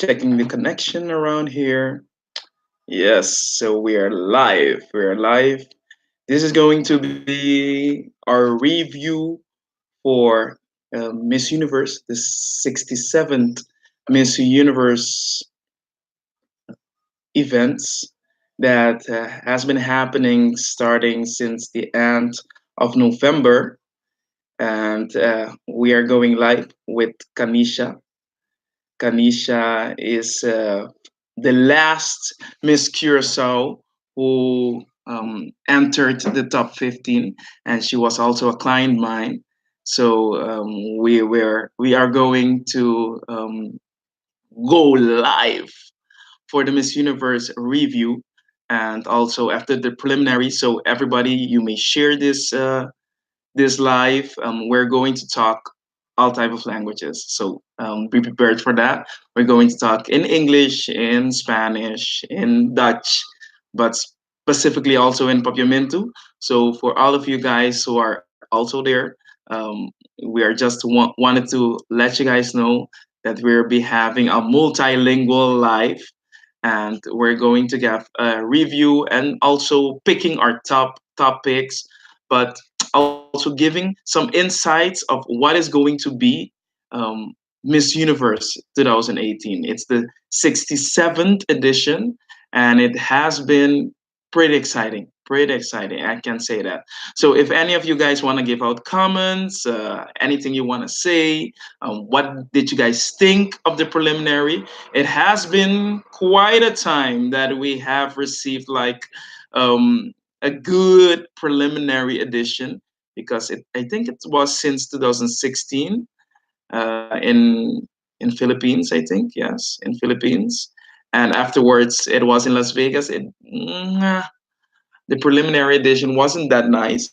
Checking the connection around here. Yes, so we are live. We are live. This is going to be our review for Miss Universe, the 67th Miss Universe events that has been happening starting since the end of November. And we are going live with Kanisha. Kanisha is the last Miss Curacao who entered the top 15, and she was also a client mine. So we are going to go live for the Miss Universe review, and also after the preliminary. So everybody, you may share this live. We're going to talk all type of languages, so be prepared for that. We're going to talk in English, in Spanish, in Dutch, but specifically also in Papiamento. So for all of you guys who are also there, um, we are just wanted to let you guys know that we'll be having a multilingual live, and we're going to get a review and also picking our top picks, but also giving some insights of what is going to be um, Miss Universe 2018. It's the 67th edition, and it has been pretty exciting. Pretty exciting, I can say that. So, if any of you guys want to give out comments, anything you want to say, what did you guys think of the preliminary? It has been quite a time that we have received like um, a good preliminary edition, because I think it was since 2016 in Philippines. I think, yes, in Philippines, and afterwards it was in Las Vegas. The preliminary edition wasn't that nice,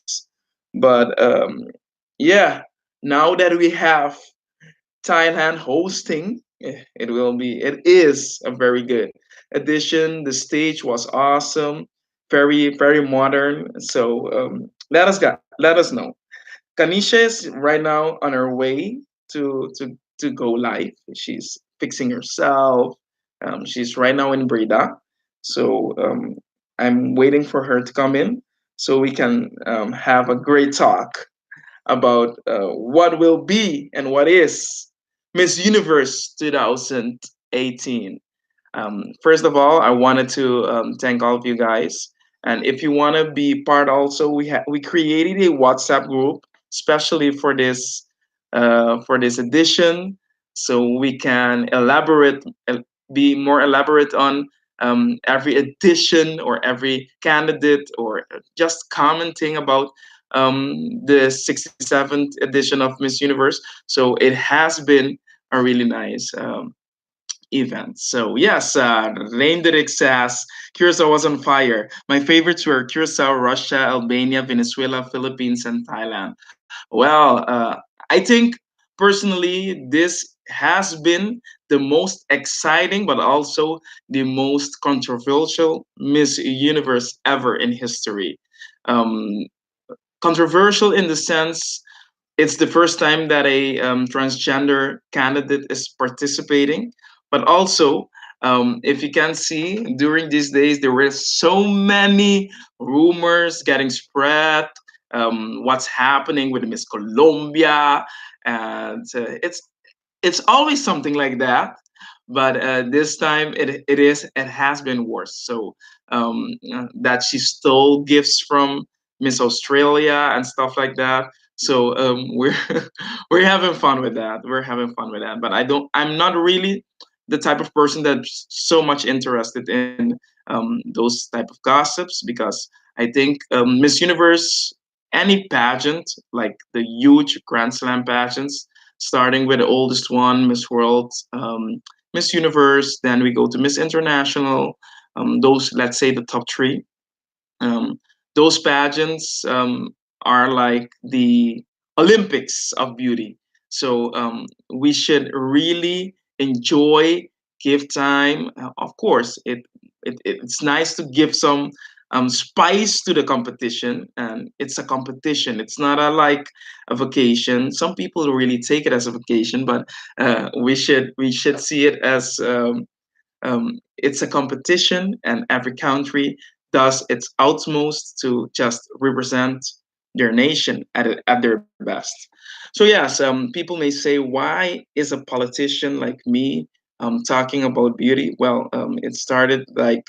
but yeah, now that we have Thailand hosting, it is a very good edition. The stage was awesome, very modern. So let us know. Kanisha is right now on her way to go live. She's fixing herself. She's right now in Breda, so I'm waiting for her to come in so we can have a great talk about what will be and what is Miss Universe 2018. First of all, I wanted to thank all of you guys. And if you want to be part, also we created a WhatsApp group especially for this edition, so we can be more elaborate on every edition or every candidate, or just commenting about the 67th edition of Miss Universe. So it has been a really nice event. So yes, Reindrik says Curacao was on fire. My favorites were Curacao, Russia, Albania, Venezuela, Philippines, and Thailand. Well, I think personally this has been the most exciting, but also the most controversial Miss Universe ever in history. Um, Controversial in the sense it's the first time that a transgender candidate is participating, but also if you can see during these days there were so many rumors getting spread, what's happening with Miss Colombia, and it's always something like that, but this time it has been worse. So that she stole gifts from Miss Australia and stuff like that. So we're we're having fun with that. We're having fun with that. But I'm not really the type of person that's so much interested in those type of gossips, because I think Miss Universe, any pageant, like the huge Grand Slam pageants, starting with the oldest one, Miss World, Miss Universe, then we go to Miss International. Those, let's say, the top three. Um, those pageants are like the Olympics of beauty. So we should really enjoy, give time. Of course, it's nice to give some. spice to the competition. And it's a competition. It's not a like a vacation. Some people really take it as a vacation, but we should see it as it's a competition, and every country does its utmost to just represent their nation at their best. So yes, people may say, why is a politician like me talking about beauty? Well, it started like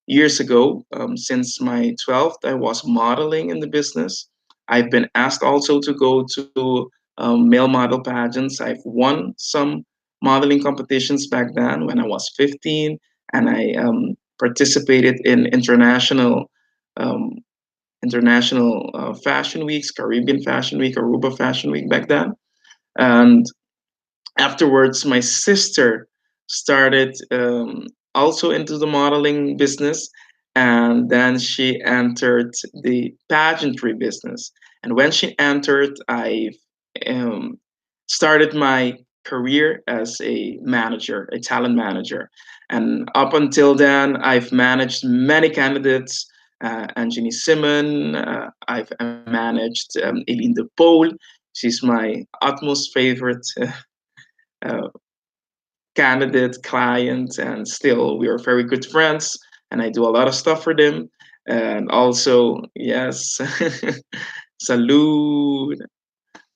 years ago. Since my 12th, I was modeling in the business. I've been asked also to go to male model pageants. I've won some modeling competitions back then when I was 15, and I participated in um, international fashion weeks, Caribbean Fashion Week, Aruba Fashion Week back then. And afterwards, my sister started also into the modeling business, and then she entered the pageantry business. And when she entered, I um, started my career as a manager, a talent manager. And up until then, I've managed many candidates. Anjani Simon, I've managed Eileen de Paul. She's my utmost favorite uh, candidate, client, and still we are very good friends. And I do a lot of stuff for them. And also, yes, salute.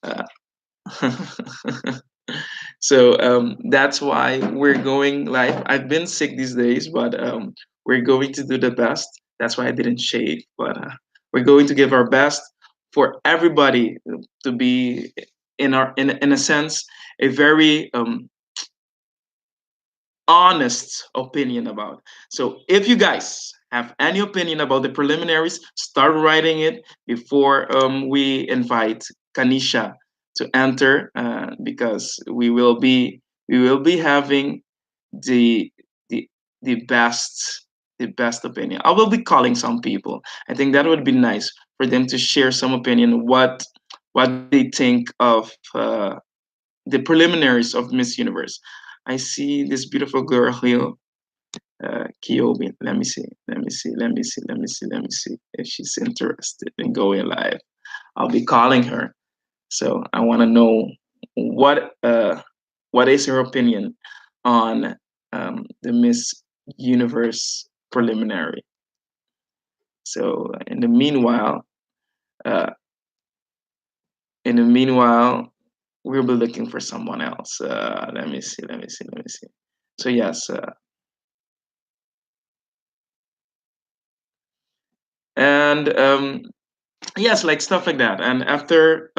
Uh, so that's why we're going live. I've been sick these days, but we're going to do the best. That's why I didn't shave, but we're going to give our best for everybody to be in a sense a very honest opinion about. So if you guys have any opinion about the preliminaries, start writing it before we invite Kanisha to enter, because we will be having the the the best opinion. I will be calling some people. I think that would be nice for them to share some opinion what they think of the preliminaries of Miss Universe. I see this beautiful girl here, Kyobi. Let me see. Let me see if she's interested in going live. I'll be calling her. So I want to know what uh, what is her opinion on the Miss Universe preliminary. So uh, in the meanwhile, we'll be looking for someone else. Let me see. So yes, and yes, like stuff like that. And after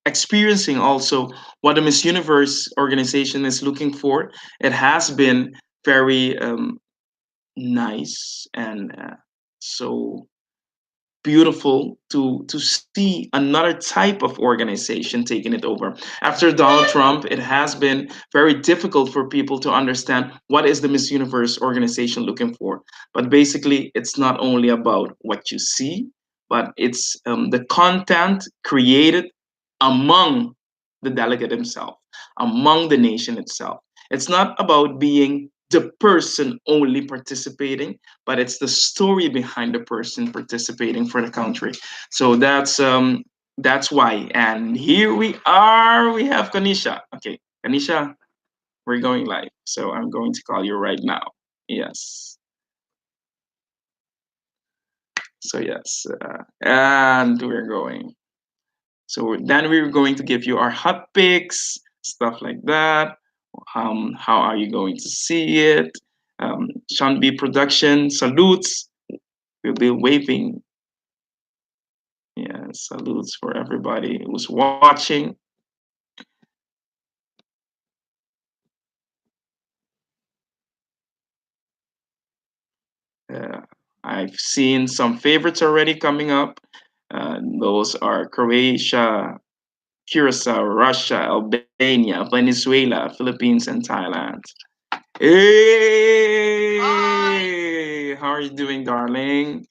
experiencing also what the Miss Universe organization is looking for, it has been very nice and so beautiful to see another type of organization taking it over. After Donald Trump, it has been very difficult for people to understand what is the Miss Universe organization looking for. But basically, it's not only about what you see, but it's the content created among the delegate himself, among the nation itself. It's not about being the person only participating, but it's the story behind the person participating for the country. So that's why. And here we are. We have Kanisha. Okay, Kanisha, we're going live. So I'm going to call you right now. Yes. So yes, and we're going. So then we're going to give you our hot picks, stuff like that. How are you going to see it? Sean B production salutes. We'll be waving. Yeah, salutes for everybody who's watching. Uh, I've seen some favorites already coming up. Those are Croatia, Curacao, Russia, Albania, Venezuela, Philippines, and Thailand. Hey! How are you doing, darling?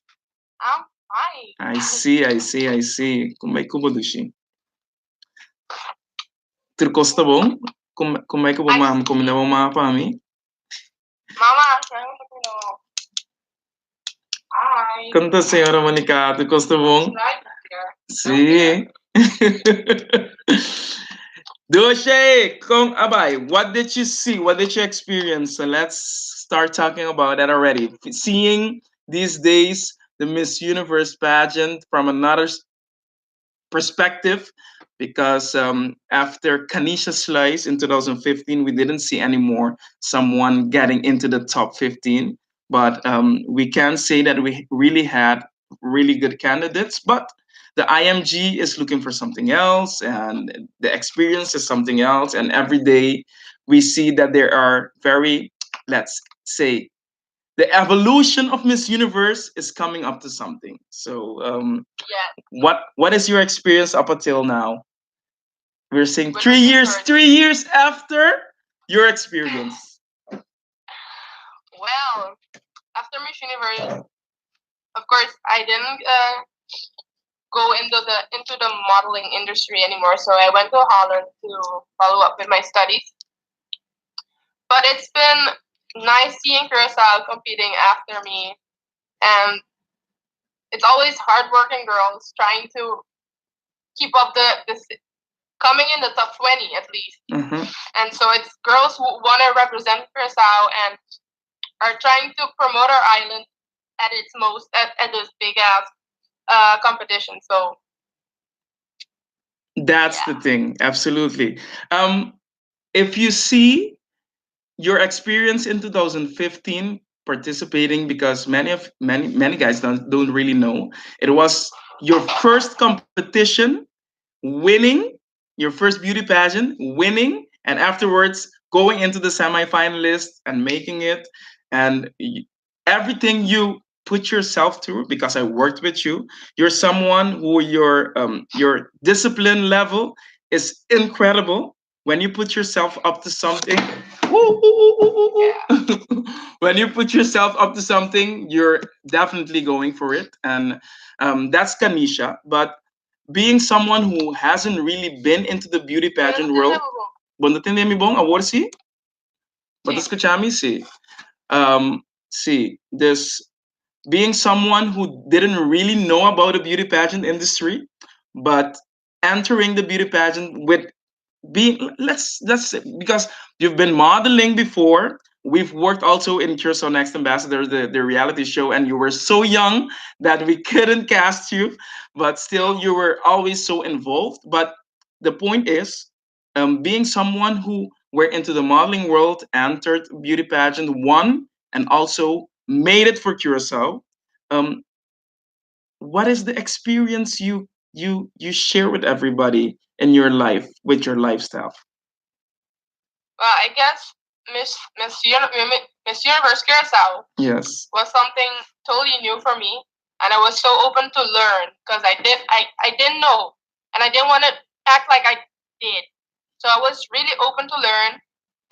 I see. Como é que eu vou deixar? Ter costa bom? Como é que eu vou mamar? Como não para mim? Kanta senhora Monica, tu gosta bom? Sim. Doshe, Kong Abai, what did you see? What did you experience? So let's start talking about that already. Seeing these days the Miss Universe pageant from another perspective, because after Kanisha Sluis in 2015, we didn't see anymore someone getting into the top 15. But we can say that we really had really good candidates. But the IMG is looking for something else, and the experience is something else. And every day we see that there are very, let's say, the evolution of Miss Universe is coming up to something. So, what is your experience up until now? We're saying 3 years, 3 years after your experience. Well, after Miss Universe, of course, I didn't go into the modeling industry anymore. So I went to Holland to follow up with my studies. But it's been nice seeing Curacao competing after me, and it's always hardworking girls trying to keep up the coming in the top 20 at least. Mm-hmm. And so it's girls who want to represent Curacao and are trying to promote our island at its most at this big ass competition. So that's the thing, absolutely. If you see your experience in 2015 participating, because many guys don't really know, it was your first competition, winning your first beauty pageant, winning, and afterwards going into the semifinalist and making it, and everything you put yourself through, because I worked with you. You're someone who your discipline level is incredible. When you put yourself up to something, when you put yourself up to something, you're definitely going for it, and that's Kanisha. But being someone who hasn't really been into the beauty pageant world, quando entendemos bom, agora sim, but escuchar-me sim. See, this being someone who didn't really know about the beauty pageant industry, but entering the beauty pageant with being, let's say, because you've been modeling before. We've worked also in Curacao Next Ambassador, the reality show, and you were so young that we couldn't cast you, but still you were always so involved. But the point is, being someone who were into the modeling world, entered beauty pageant, won, and also made it for Curacao. Um, what is the experience you share with everybody in your life, with your lifestyle? Well, I guess Miss Universe Curacao Yes. was something totally new for me, and I was so open to learn because I didn't know, and I didn't want to act like I did. So I was really open to learn,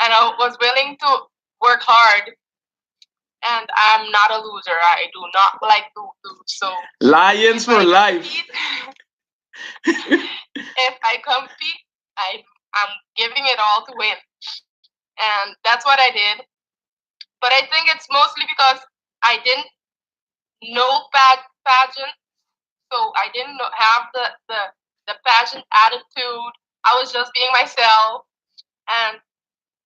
and I was willing to work hard. And I'm not a loser. I do not like to lose. So Lions if for I life. compete, if I compete, I'm giving it all to win, and that's what I did. But I think it's mostly because I didn't know pageant, so I didn't have the pageant attitude. I was just being myself, and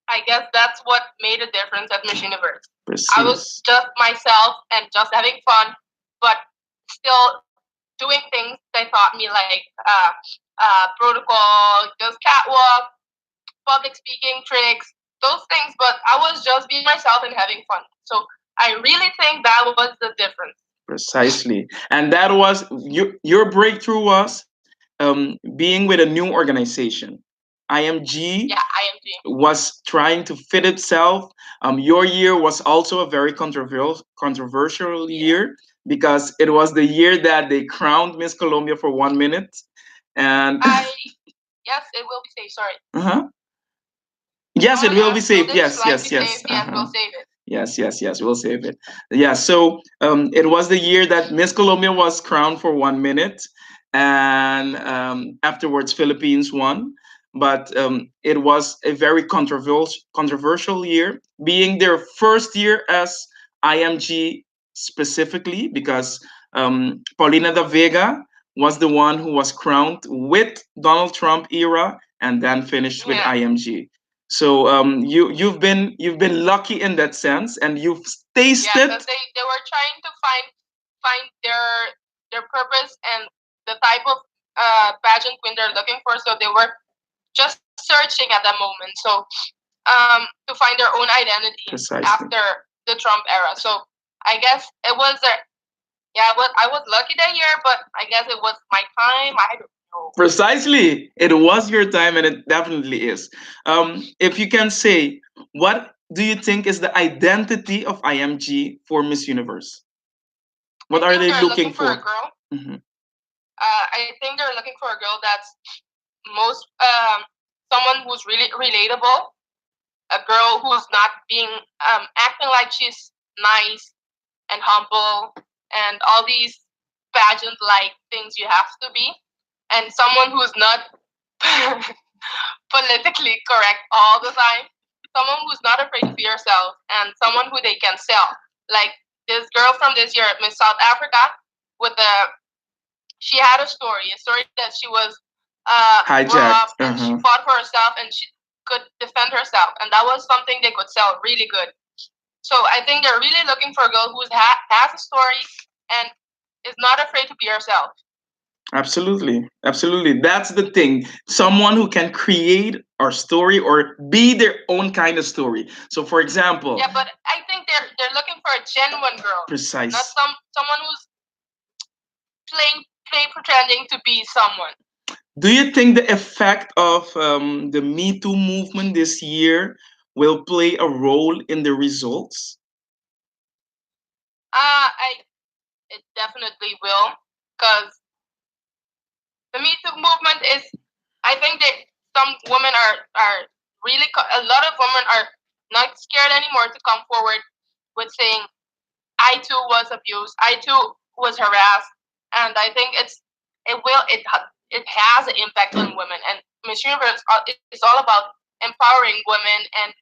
I guess that's what made a difference at Miss Universe. I was just myself and just having fun, but still doing things they taught me, like protocol, just catwalk, public speaking tricks, those things. But I was just being myself and having fun. So I really think that was the difference. Precisely, and that was your breakthrough was being with a new organization. IMG, Yeah, IMG was trying to fit itself. Your year was also a very controversial year, because it was the year that they crowned Miss Colombia for 1 minute, and yes, it will be safe. Sorry. uh-huh. Yes, it will be saved. Yes, yes, yes. We'll save it. Yes, yes, yes. We'll save it. Yeah. So it was the year that Miss Colombia was crowned for 1 minute, and afterwards Philippines won. But it was a very controversial year, being their first year as IMG specifically because Paulina da Vega was the one who was crowned with Donald Trump era and then finished with Yeah. IMG. So you've been lucky in that sense, and you've Yeah, tasted. because they were trying to find their purpose and the type of pageant queen they're looking for. So they were just searching at that moment. So to find their own identity Precisely. after the Trump era. So I guess it was a yeah. I was lucky that year, but I guess it was my time. I don't know. Precisely. It was your time, and it definitely is. If you can say, what do you think is the identity of IMG for Miss Universe? I What are think they they're looking looking for a for? girl. Hmm. I think they're looking for a girl that's most someone who's really relatable, a girl who's not being acting like she's nice and humble and all these pageant like things you have to be, and someone who's not politically correct all the time, someone who's not afraid to be herself, and someone who they can sell. Like this girl from this year, Miss South Africa, with the she had a story that she was robbed Hijacked. and she fought for herself and she could defend herself, and that was something they could sell really good. So I think they're really looking for a girl who has a story and is not afraid to be herself. Absolutely. Absolutely. That's the thing. Someone who can create our story or be their own kind of story. So, for example, Yeah, but I think they're looking for a genuine girl, precise. not someone who's play pretending to be someone. Do you think the effect of the Me Too movement this year will play a role in the results? I it definitely will, because the Me Too movement is. I think that some women are really a lot of women are not scared anymore to come forward with saying I too was abused, I too was harassed, and I think it has an impact on women. And Miss Universe is all about empowering women and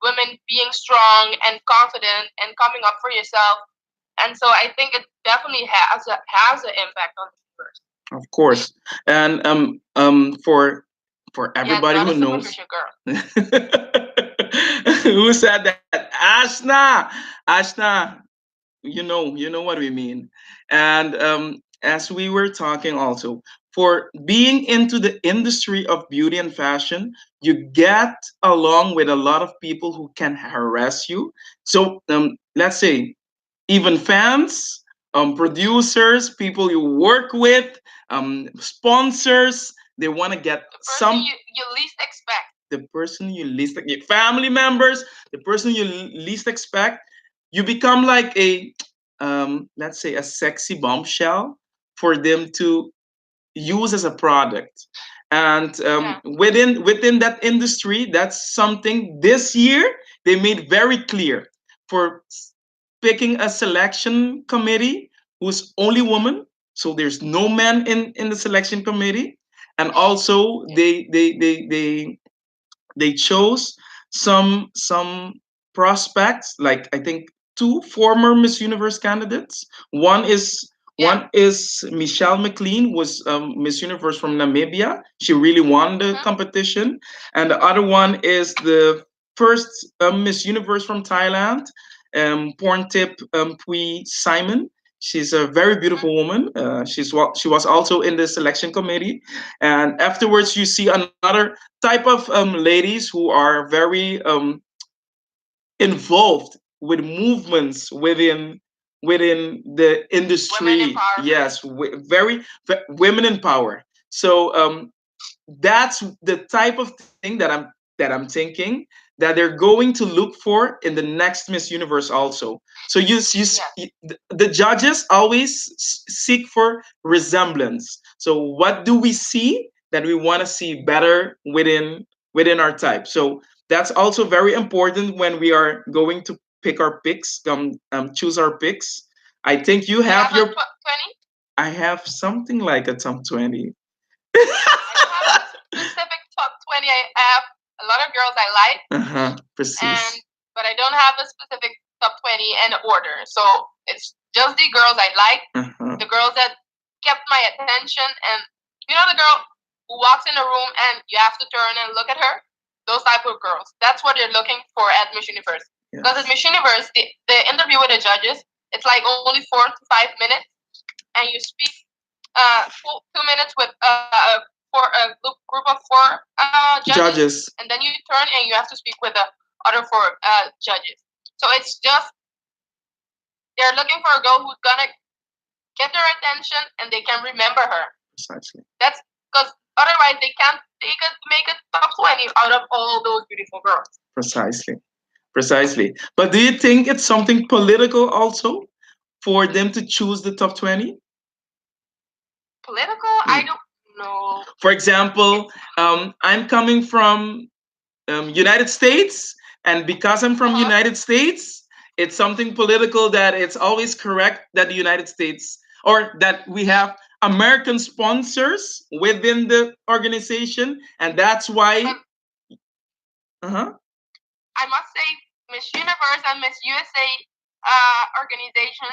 women being strong and confident and coming up for yourself. And so I think it definitely has an impact on the universe. Of course. And for Yeah, it's everybody not a who knows, superficial girl. who said that? Ashna, Ashna, you know what we mean. And as we were talking also, for being into the industry of beauty and fashion, you get along with a lot of people who can harass you. So let's say even fans, producers, people you work with, sponsors, they want to get The person some. you least expect. The person you least, your family members, the person you least expect, you become like a, let's say, a sexy bombshell for them to use as a product. And Yeah. within that industry, that's something this year they made very clear for picking a selection committee who's only woman, so there's no man in the selection committee. And also they chose some prospects, like I think two former Miss Universe candidates. One is Yeah. one is Michelle McLean, was Miss Universe from Namibia. She really won the Mm-hmm. competition. And the other one is the first Miss Universe from Thailand, Porntip Pui Simon. She's a very Mm-hmm. beautiful woman. She was also in the selection committee. And afterwards, you see another type of ladies who are very involved with movements within the Women industry. empowerment. Yes, women in power. So that's the type of thing that I'm thinking that they're going to look for in the next Miss Universe also. So Yes. the judges always seek for resemblance. So what do we see that we want to see better within our type? So that's also very important when we are going to pick our picks, choose our picks. I think you Do you have have a your. 20? I have something like a top 20. I don't have a specific top 20. I have a lot of girls I like, Uh-huh. and Precise. but I don't have a specific top 20 and order. So It's just the girls I like, the girls that kept my attention, and the girl who walks in a room and you have to turn and look at her. Those type of girls. That's what they're looking for at Miss Universe. Because at Miss Universe, the interview with the judges, it's like only 4 to 5 minutes, and you speak 2 minutes with for a group of four judges, and then you turn and you have to speak with the other four judges. So it's just they're looking for a girl who's gonna get their attention and they can remember her. Precisely. That's because otherwise they can't make a top 20 out of all those beautiful girls. Precisely. But do you think it's something political also for them to choose the top 20? Political? I don't know. For example, I'm coming from United States, and because I'm from United States, it's something political that it's always correct that the United States or that we have American sponsors within the organization, and that's why. I must say, Miss Universe and Miss USA organization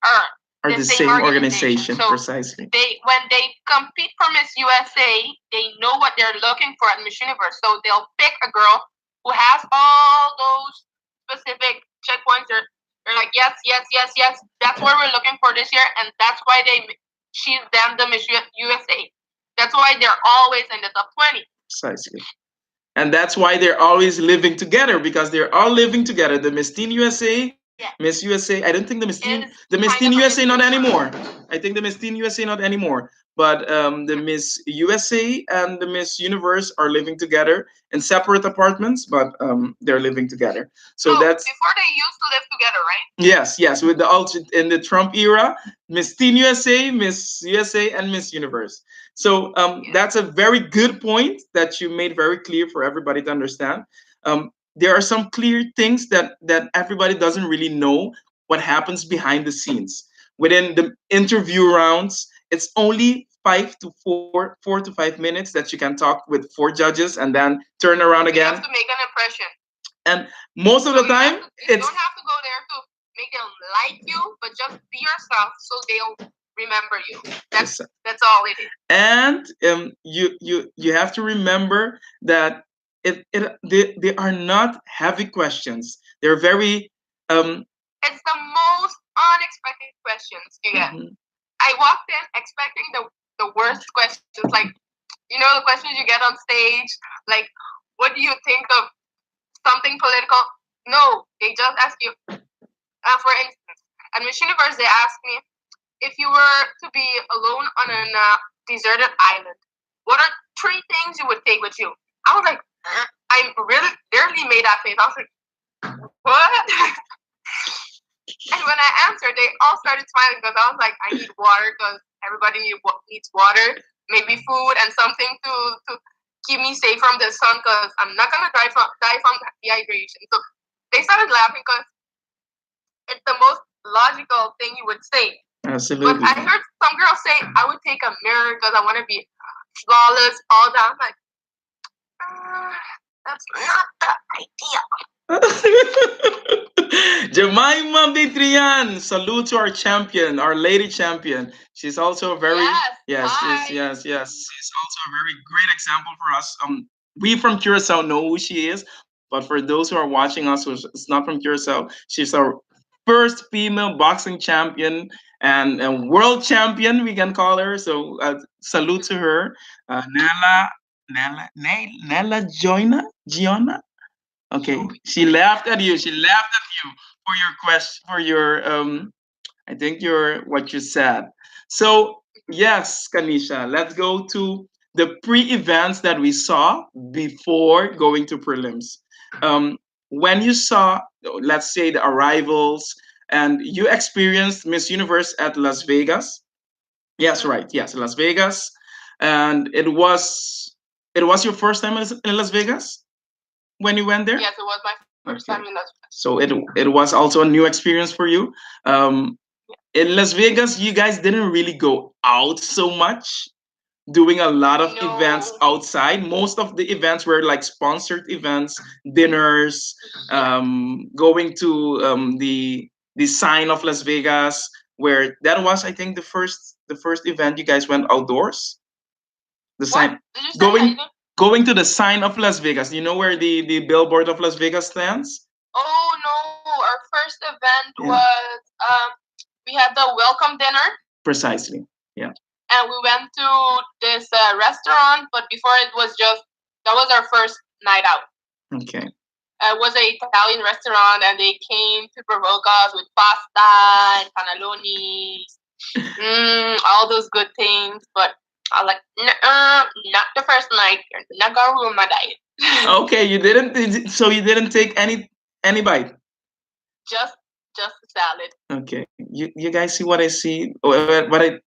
are the same organization. So precisely. When they compete for Miss USA, they know what they're looking for at Miss Universe. So they'll pick a girl who has all those specific checkpoints. They're like, yes, yes, yes, yes. That's what we're looking for this year, and that's why she's them the Miss USA. That's why they're always in the top 20. Precisely. And that's why they're always living together, because they're all living together. The Miss Teen USA, Miss USA. I don't think the Miss Teen USA not anymore. I think the Miss Teen USA not anymore. But the Miss USA and the Miss Universe are living together in separate apartments, but they're living together. So that's before they used to live together, right? Yes. With the in the Trump era, Miss Teen USA, Miss USA, and Miss Universe. So that's a very good point that you made very clear for everybody to understand. There are some clear things that everybody doesn't really know what happens behind the scenes. Within the interview rounds, it's only 4 to 5 minutes that you can talk with 4 judges and then turn around again. You have to make an impression. And most of the time, you don't have to go there to make them like you, but just be yourself so they'll remember you. That's all it is. And you have to remember that they are not heavy questions. They're very it's the most unexpected questions you get. I walked in expecting the worst questions, like the questions you get on stage, like what do you think of something political? No, they just ask you. For instance, at Miss Universe, they asked me, if you were to be alone on a deserted island, what are 3 things you would take with you? I was like, I barely made that face. I was like, what? And when I answered, they all started smiling because I was like, I need water because everybody needs water, maybe food and something to keep me safe from the sun because I'm not gonna die from dehydration. So they started laughing because it's the most logical thing you would say. Absolutely. But I heard some girls say I would take a mirror because I want to be flawless all that. I'm like, that's not the idea. Jemima Bitrian, salute to our champion, our lady champion. She's also a very yes. She's also a very great example for us. We from Curacao know who she is, but for those who are watching us who's not from Curacao, she's our first female boxing champion and a world champion, we can call her. So salute to her, Nella Giona. Okay, she laughed at you. She laughed at you for your question, for your I think what you said. So yes, Kanisha, let's go to the pre-events that we saw before going to prelims. When you saw, let's say, the arrivals, and you experienced Miss Universe at Las Vegas. Yes, right. Yes, Las Vegas, and it was your first time in Las Vegas when you went there. Yes, it was my first time in Las Vegas. So it was also a new experience for you. In Las Vegas, you guys didn't really go out so much, doing a lot of events outside. Most of the events were like sponsored events, dinners, going to the the sign of Las Vegas, where that was, I think, the first event you guys went outdoors. The What sign did you say? I going didn't. going to the sign of Las Vegas. You know where the billboard of Las Vegas stands? Oh no! Our first event Yeah, was we had the welcome dinner, precisely. Yeah. and we went to this restaurant. But before it was just that was our first night out. Okay. It was an Italian restaurant, and they came to provoke us with pasta and cannellonis, all those good things. But I was like, not the first night. You're not gonna ruin my diet. Okay, you didn't. So you didn't take any bite. just just a salad. Okay, you guys see what I see, what I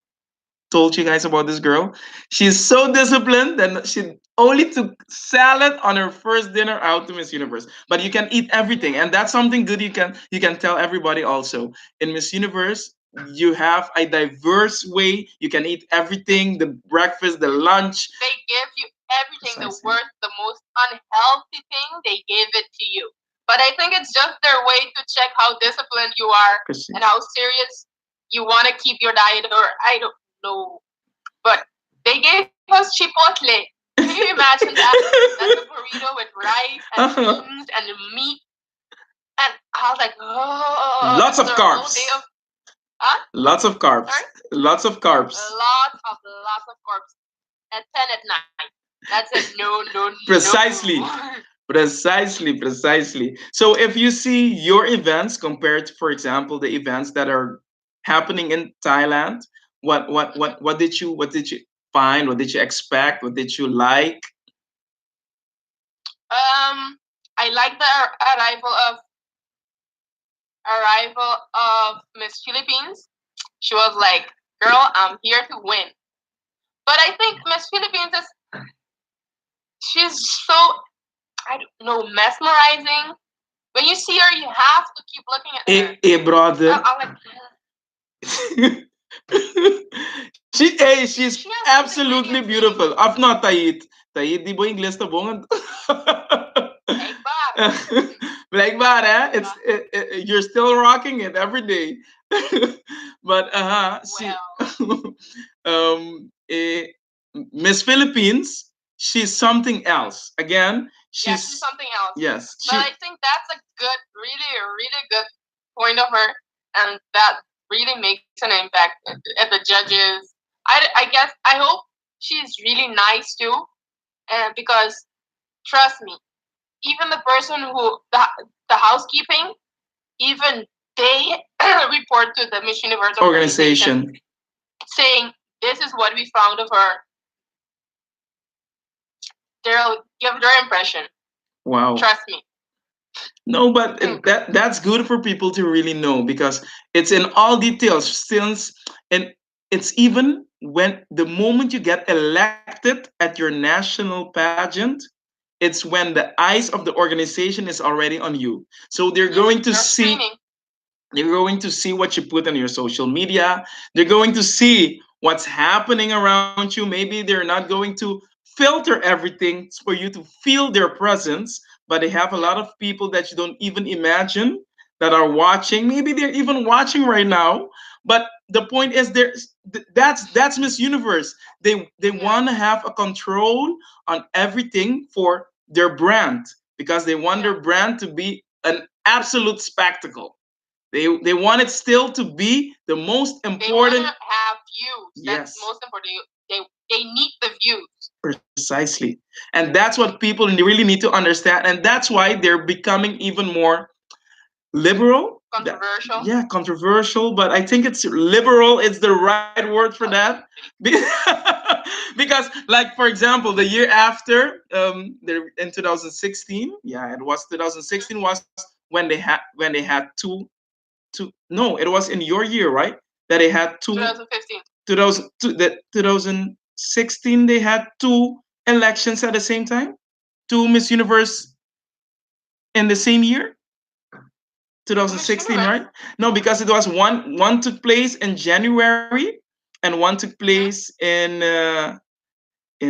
told you guys about this girl. She's so disciplined that she only took salad on her first dinner out to Miss Universe. But you can eat everything, and that's something good you can tell everybody also. In Miss Universe, you have a diverse way. You can eat everything, the breakfast, the lunch. They give you everything, the Precisely. worst, the most unhealthy thing, they gave it to you. But I think it's just their way to check how disciplined you are and how serious you want to keep your diet, or I don't know. But they gave us chipotle. Can you imagine that? That's a burrito with rice and beans and meat. And I was like, oh, Lots of after a whole carbs. day of, huh? Lots of carbs. Sorry? Lots of carbs. Lots of carbs. At 10 at night. That's it. No, no, Precisely. no. Precisely. So if you see your events compared to, for example, the events that are happening in Thailand, what did you find? What did you expect? What did you like? I like the arrival of Miss Philippines. She was like, "Girl, I'm here to win." But I think Miss Philippines she's so, I don't know, mesmerizing. When you see her, you have to keep looking at her. Hey, brother. I'm She's she has something really absolutely intriguing. beautiful. Of not Tayit. Tayit, di ba Ingles na bongan? Ekbar. Blijkbaar, hè? You're still rocking it every day. But see, Well, eh, Miss Philippines, she's something else. Again, yeah, she's something else. yes, But I think that's a good, really, really good point of her, and that really makes an impact at the judges. I guess I hope she's really nice too, and because trust me, even the person who the housekeeping, even they report to the Miss Universe organization saying this is what we found of her. They'll give their impression. Wow. Trust me. No, but that's good for people to really know because it's in all details since and it's even when the moment you get elected at your national pageant, it's when the eyes of the organization is already on you. So they're going to see what you put on your social media. They're going to see what's happening around you. Maybe they're not going to filter everything for you to feel their presence, but they have a lot of people that you don't even imagine that are watching. Maybe they're even watching right now. But the point is, that's Miss Universe. They want to have a control on everything for their brand because they want their brand to be an absolute spectacle. They want it still to be the most important. They want to have views. Yes. That's most important. They need the views. Precisely. And that's what people really need to understand. And that's why they're becoming even more liberal. Controversial. Yeah, controversial, but I think it's liberal. It's the right word for that. Because, like, for example, the year after, in 2016, yeah, it was 2016 was when they had no, it was in your year, right? That they had 2015. 2016 they had two elections at the same time, two Miss Universe in the same year, 2016, right? No, because it was one took place in January and one took place in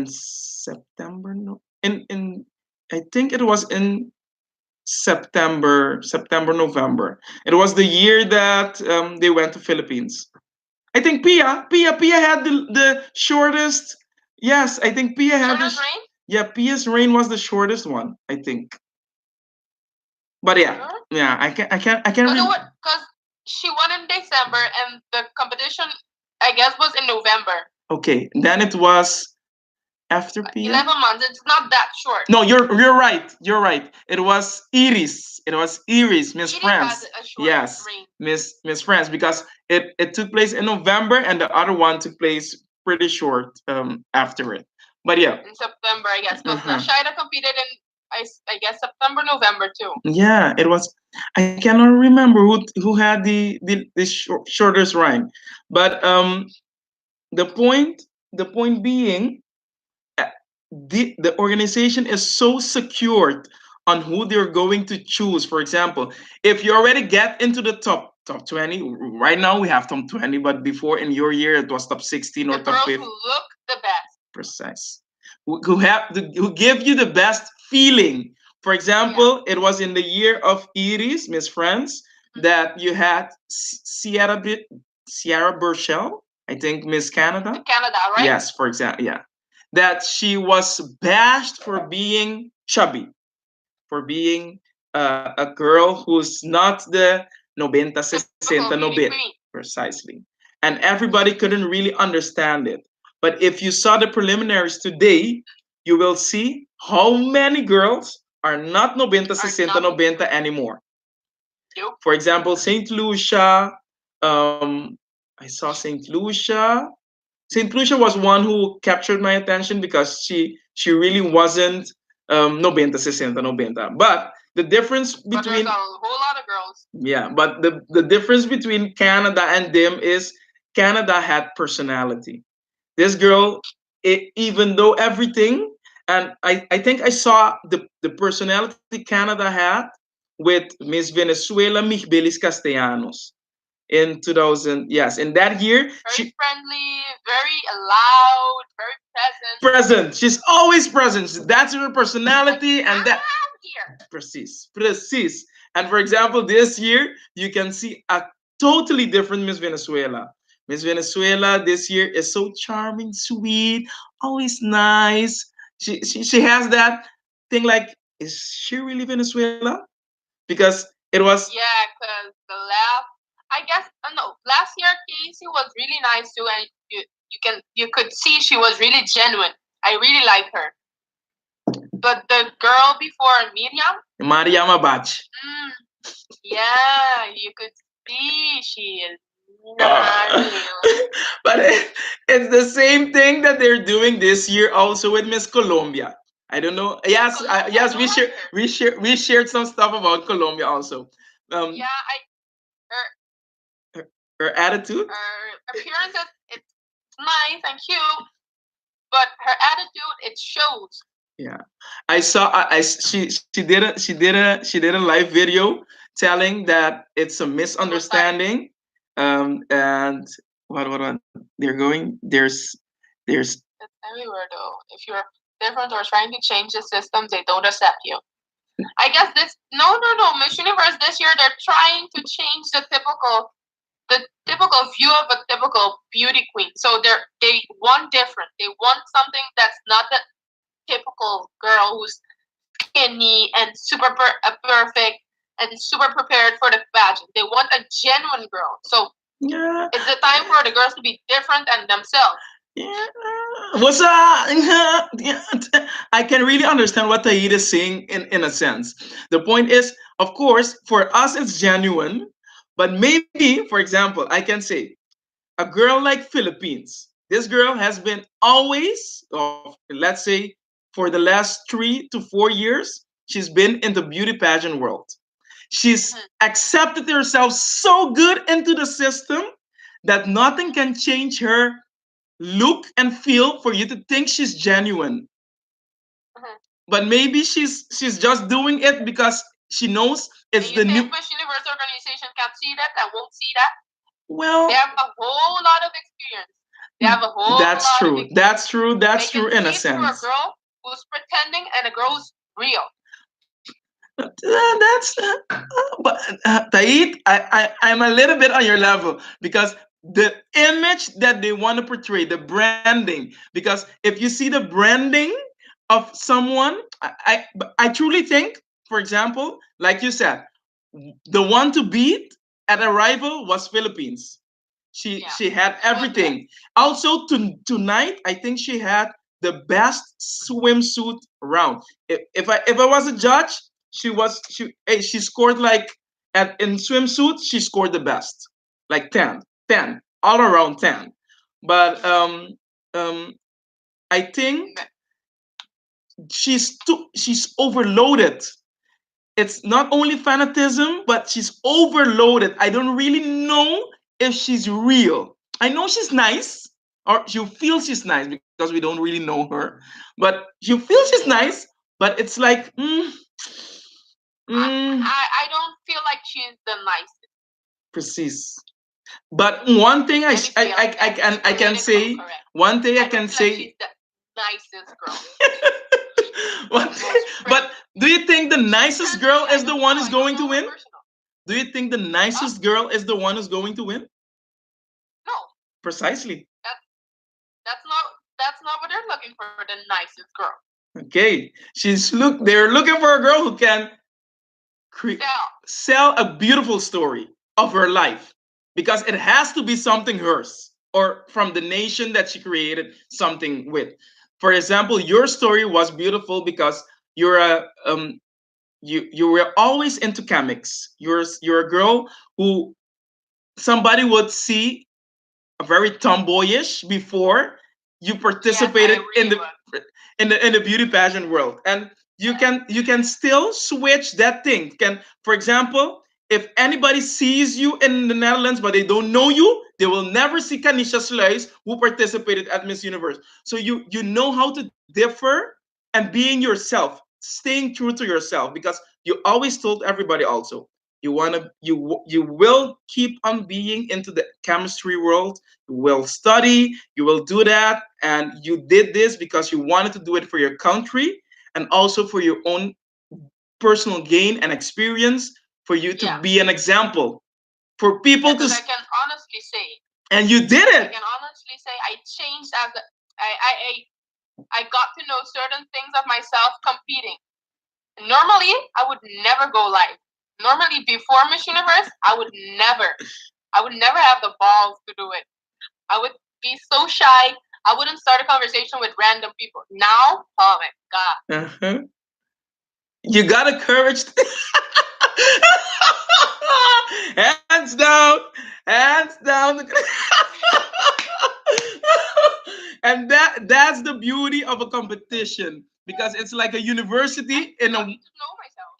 September. No, in I think it was in September, November. It was the year that they went to Philippines. I think Pia had the shortest. Yes, I think Pia had the. Shortest rain? Yeah, Pia's reign was the shortest one, I think. But yeah, Sure. yeah, I can't really. Because she won in December and the competition, I guess, was in November. Okay, then it was after Pia. 11 months. It's not that short. No, you're right. You're right. It was Iris. It was Iris, Miss Iris France. had a short Yes, reign. Miss France, because it took place in November and the other one took place pretty short after it. But yeah. In September, I guess, because Shaida competed in I guess September, November too. Yeah, it was. I cannot remember who had the shortest rank, but the point the point being, uh, the organization is so secured on who they're going to choose. For example, if you already get into the top 20, right now we have top 20, but before in your year it was top 16 or the top girls 15. who look the best. Precise. Who give you the best feeling. For example, it was in the year of Iris, Miss France, that you had Sierra Burchell, I think Miss Canada. Canada, right? Yes, for example, yeah. That she was bashed for being chubby, for being a girl who's not the 90, 60, 90. Precisely. And everybody couldn't really understand it. But if you saw the preliminaries today, you will see how many girls are not 90, 60, 90 anymore. For example, St. Lucia, I saw St. Lucia. St. Lucia was one who captured my attention because she really wasn't 90, 60, 90. But the difference between, but there's a whole lot of girls. Yeah, but the difference between Canada and them is Canada had personality. This girl, even though everything, and I think I saw the personality Canada had with Miss Venezuela Mijbelis Castellanos in 2000. Yes, in that year, very friendly, very loud, very present. Present. She's always present. That's her personality, and that. Here. Precis. And for example, this year you can see a totally different Miss Venezuela. Miss Venezuela this year is so charming, sweet, always nice. She has that thing like, is she really Venezuela? Because it was. Yeah, because the laugh. I guess no. Last year Casey was really nice too, and you could see she was really genuine. I really like her. But the girl before Mariam Abach. Yeah, you could see she is not real. But it's the same thing that they're doing this year also with Miss Colombia. I don't know. Yes, yes, we shared some stuff about Colombia also. Yeah, her attitude, her appearance is it's nice and cute, but her attitude it shows. Yeah, I saw. She did a live video telling that it's a misunderstanding. And what they're going. There's. It's everywhere though. If you're different or trying to change the system, they don't accept you. I guess no Miss Universe this year they're trying to change the typical view of a typical beauty queen. So they want different. They want something that's not the typical girl who's skinny and super perfect and super prepared for the pageant. They want a genuine girl. So it's the time for the girls to be different and themselves. Yeah. What's up? I can really understand what Taid is saying in a sense. The point is, of course, for us it's genuine, but maybe, for example, I can say a girl like Philippines. This girl has been always, let's say, for the last 3 to 4 years, she's been in the beauty pageant world. She's accepted herself so good into the system that nothing can change her look and feel for you to think she's genuine. But maybe she's just doing it because she knows it's the new. Miss Universe organization can see that and won't see that. Well, they have a whole lot of experience. They have a whole that's lot true. Of experience. That's true. That's they true can in a see through sense. a girl who's pretending and a girl who's real. That's but Taid, I'm a little bit on your level because the image that they want to portray, the branding, because if you see the branding of someone, I truly think, for example, like you said, the one to beat at a rival was Philippines. She had everything. Also tonight, I think she had the best swimsuit around. If I was a judge, she scored like in swimsuit she scored the best, like 10 all around 10. But um I think she's overloaded. It's not only fanatism, but she's overloaded. I don't really know if she's real. I know she's nice, or you feel she's nice because we don't really know her, but you feel she's nice. But it's like, I don't feel like she's the nicest. precise. But one thing I can say, one thing I can Like say, she's the nicest girl. one thing, but do you think the nicest girl is the one who's going to win? Do you think the nicest girl is the one who's going to win? No. Precisely. That's not what they're looking for. The nicest girl. Okay, they're looking for a girl who can sell a beautiful story of her life, because it has to be something hers or from the nation that she created something with. For example, your story was beautiful because you're a you were always into chemics. You're a girl who somebody would see a very tomboyish before you participated in the beauty pageant world, and you can still switch that thing. Can, for example, if anybody sees you in the Netherlands but they don't know you, they will never see Kanisha Sluis who participated at Miss Universe. So you know how to differ and being yourself, staying true to yourself, because you always told everybody also you will keep on being into the chemistry world. You will study, you will do that, and you did this because you wanted to do it for your country and also for your own personal gain and experience, for you to be an example for people to. I can honestly say. And you did it. I can honestly say I changed as I got to know certain things of myself competing. Normally, I would never go live. Normally, before Miss Universe, I would never have the balls to do it. I would be so shy. I wouldn't start a conversation with random people. Now, oh my god. Uh-huh. You got a courage. Hands down, hands down. And that's the beauty of a competition, because it's like a university in a.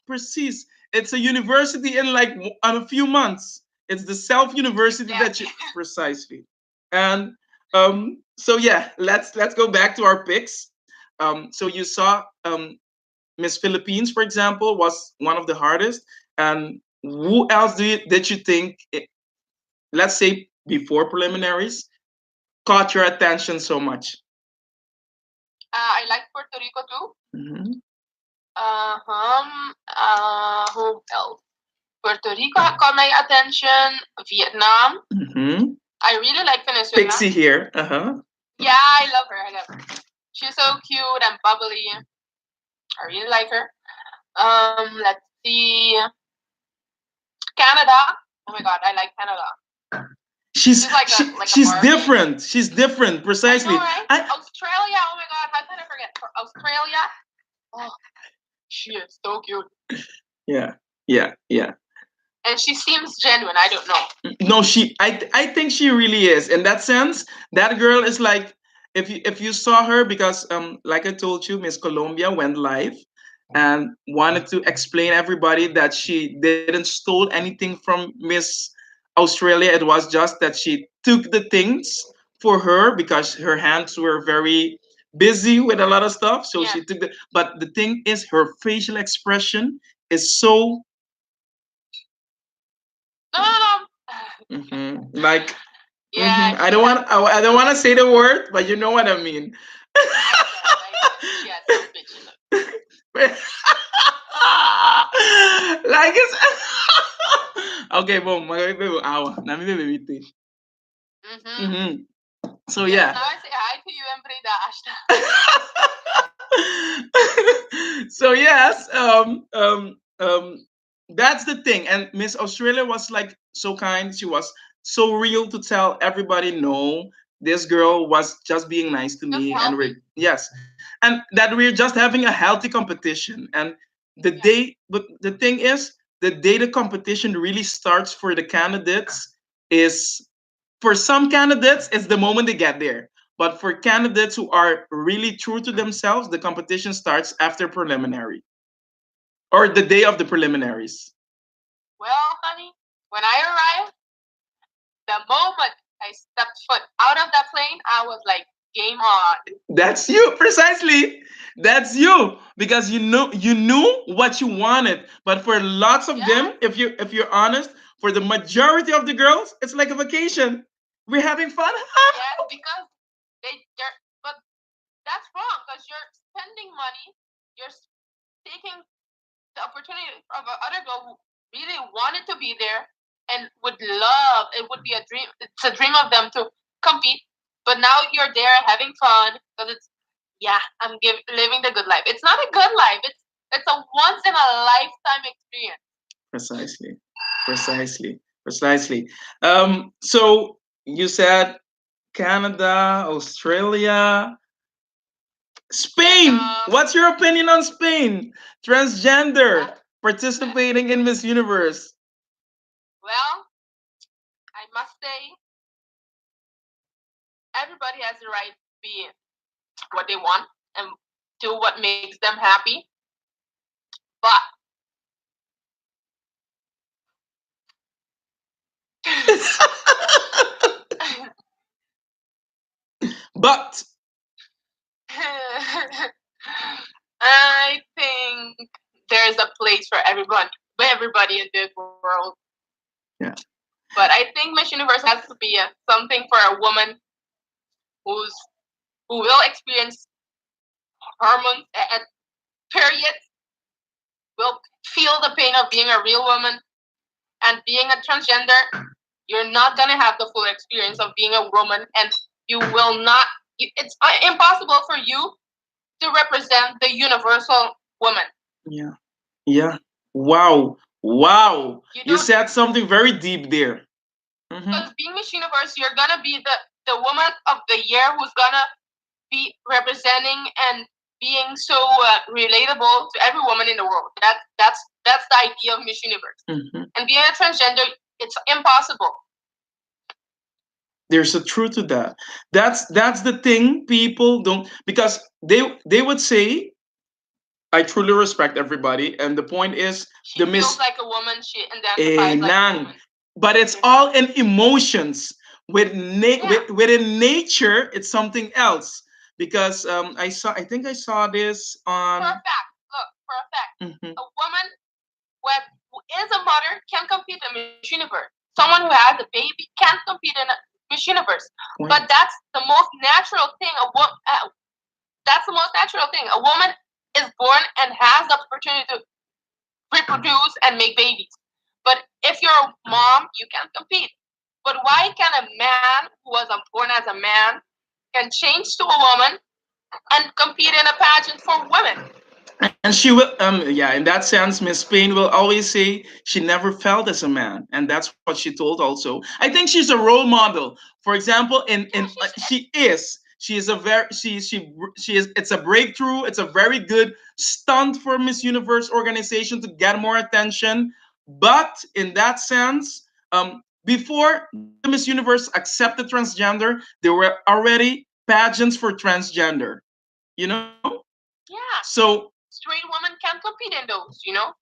Precise. It's a university in like on a few months. It's the self university that you precisely. And so yeah, let's go back to our picks. So you saw Miss Philippines, for example, was one of the hardest. And who else did you think, let's say before preliminaries, caught your attention so much? I like Puerto Rico too. Mm-hmm. Who else? Puerto Rico caught my attention. Vietnam. Mm-hmm. I really like Venezuela. Pixie here. Uh-huh. Yeah, I love her. She's so cute and bubbly. I really like her. Let's see. Canada. Oh my god, I like Canada. She's different. She's different, precisely. I know, right? Australia. Oh my god, how can I forget? Australia. Oh, she is so cute. Yeah. And she seems genuine. I don't know. No, I think she really is. In that sense, that girl is like, if you saw her, because like I told you, Miss Colombia went live and wanted to explain everybody that she didn't stole anything from Miss Australia. It was just that she took the things for her because her hands were very busy with a lot of stuff. So she took the. But the thing is, her facial expression is so. Mm-hmm. Like, yeah, I don't want to say the word, but you know what I mean. I guess. Okay, boom. Magagay awa. Nami bebe. Mm-hmm. Mm-hmm. So Yes, yeah. now I say hi to you and Breda Ashta. So yes, that's the thing. And Miss Australia was like so kind. She was so real to tell everybody, no, this girl was just being nice to Just me, and we're healthy. yes, and that we're just having a healthy competition. And the Yeah. day, but the thing is, the day the competition really starts for the candidates is for some candidates, it's the moment they get there. But for candidates who are really true to themselves, the competition starts after preliminary or the day of the preliminaries. Well, honey, when I arrived, the moment I stepped foot out of that plane, I was like, game on. That's you precisely. That's you because you knew what you wanted. But for lots of them, Yes, if you're honest, for the majority of the girls, it's like a vacation. We're having fun. yes, because they're, but that's wrong because you're spending money, you're taking the opportunity of other girl who really wanted to be there and would love, it would be a dream, it's a dream of them to compete, but now you're there having fun because it's, yeah, living the good life. It's not a good life, it's a once in a lifetime experience. Precisely, precisely, precisely. So you said Canada, Australia, Spain. Vietnam. What's your opinion on Spain? Transgender Well, participating in Miss Universe. well, I must say everybody has the right to be what they want and do what makes them happy, but But I think there's a place for everybody in this world. yeah, But I think Miss Universe has to be something for a woman who's who will experience hormones at periods, will feel the pain of being a real woman and being a transgender. You're not gonna have the full experience of being a woman, and you will not. It's impossible for you to represent the universal woman. yeah, yeah. Wow, wow. You You don't, said something very deep there. Hmm. because being Miss Universe, you're gonna be the woman of the year who's gonna be representing and being so relatable to every woman in the world. That's the idea of Miss Universe. Hmm. And being a transgender, it's impossible. There's a truth to that. That's the thing people don't because they would say I truly respect everybody, and the point is She the feels miss like a woman. She identifies like a nang, woman. but it's You know? all in emotions. Yeah. Within nature, it's something else. Because I think I saw this For a on. fact, look, for a fact, Mhm. a woman who is a mother can compete in Miss Universe. Someone who has a baby can compete in a Miss Universe. But Point. that's the most natural thing. That's the most natural thing. A woman is born and has the opportunity to reproduce and make babies. But if you're a mom, you can't compete. But why can a man who was born as a man can change to a woman and compete in a pageant for women? And she will, yeah, in that sense, Miss Spain will always say she never felt as a man, and that's what she told. Also, I think she's a role model. For example, in Yeah, she's she is a very she is it's a breakthrough. It's a very good stunt for Miss Universe organization to get more attention. But in that sense, before the Miss Universe accepted transgender, there were already pageants for transgender. You know, yeah. so Straight women can compete in those, you know?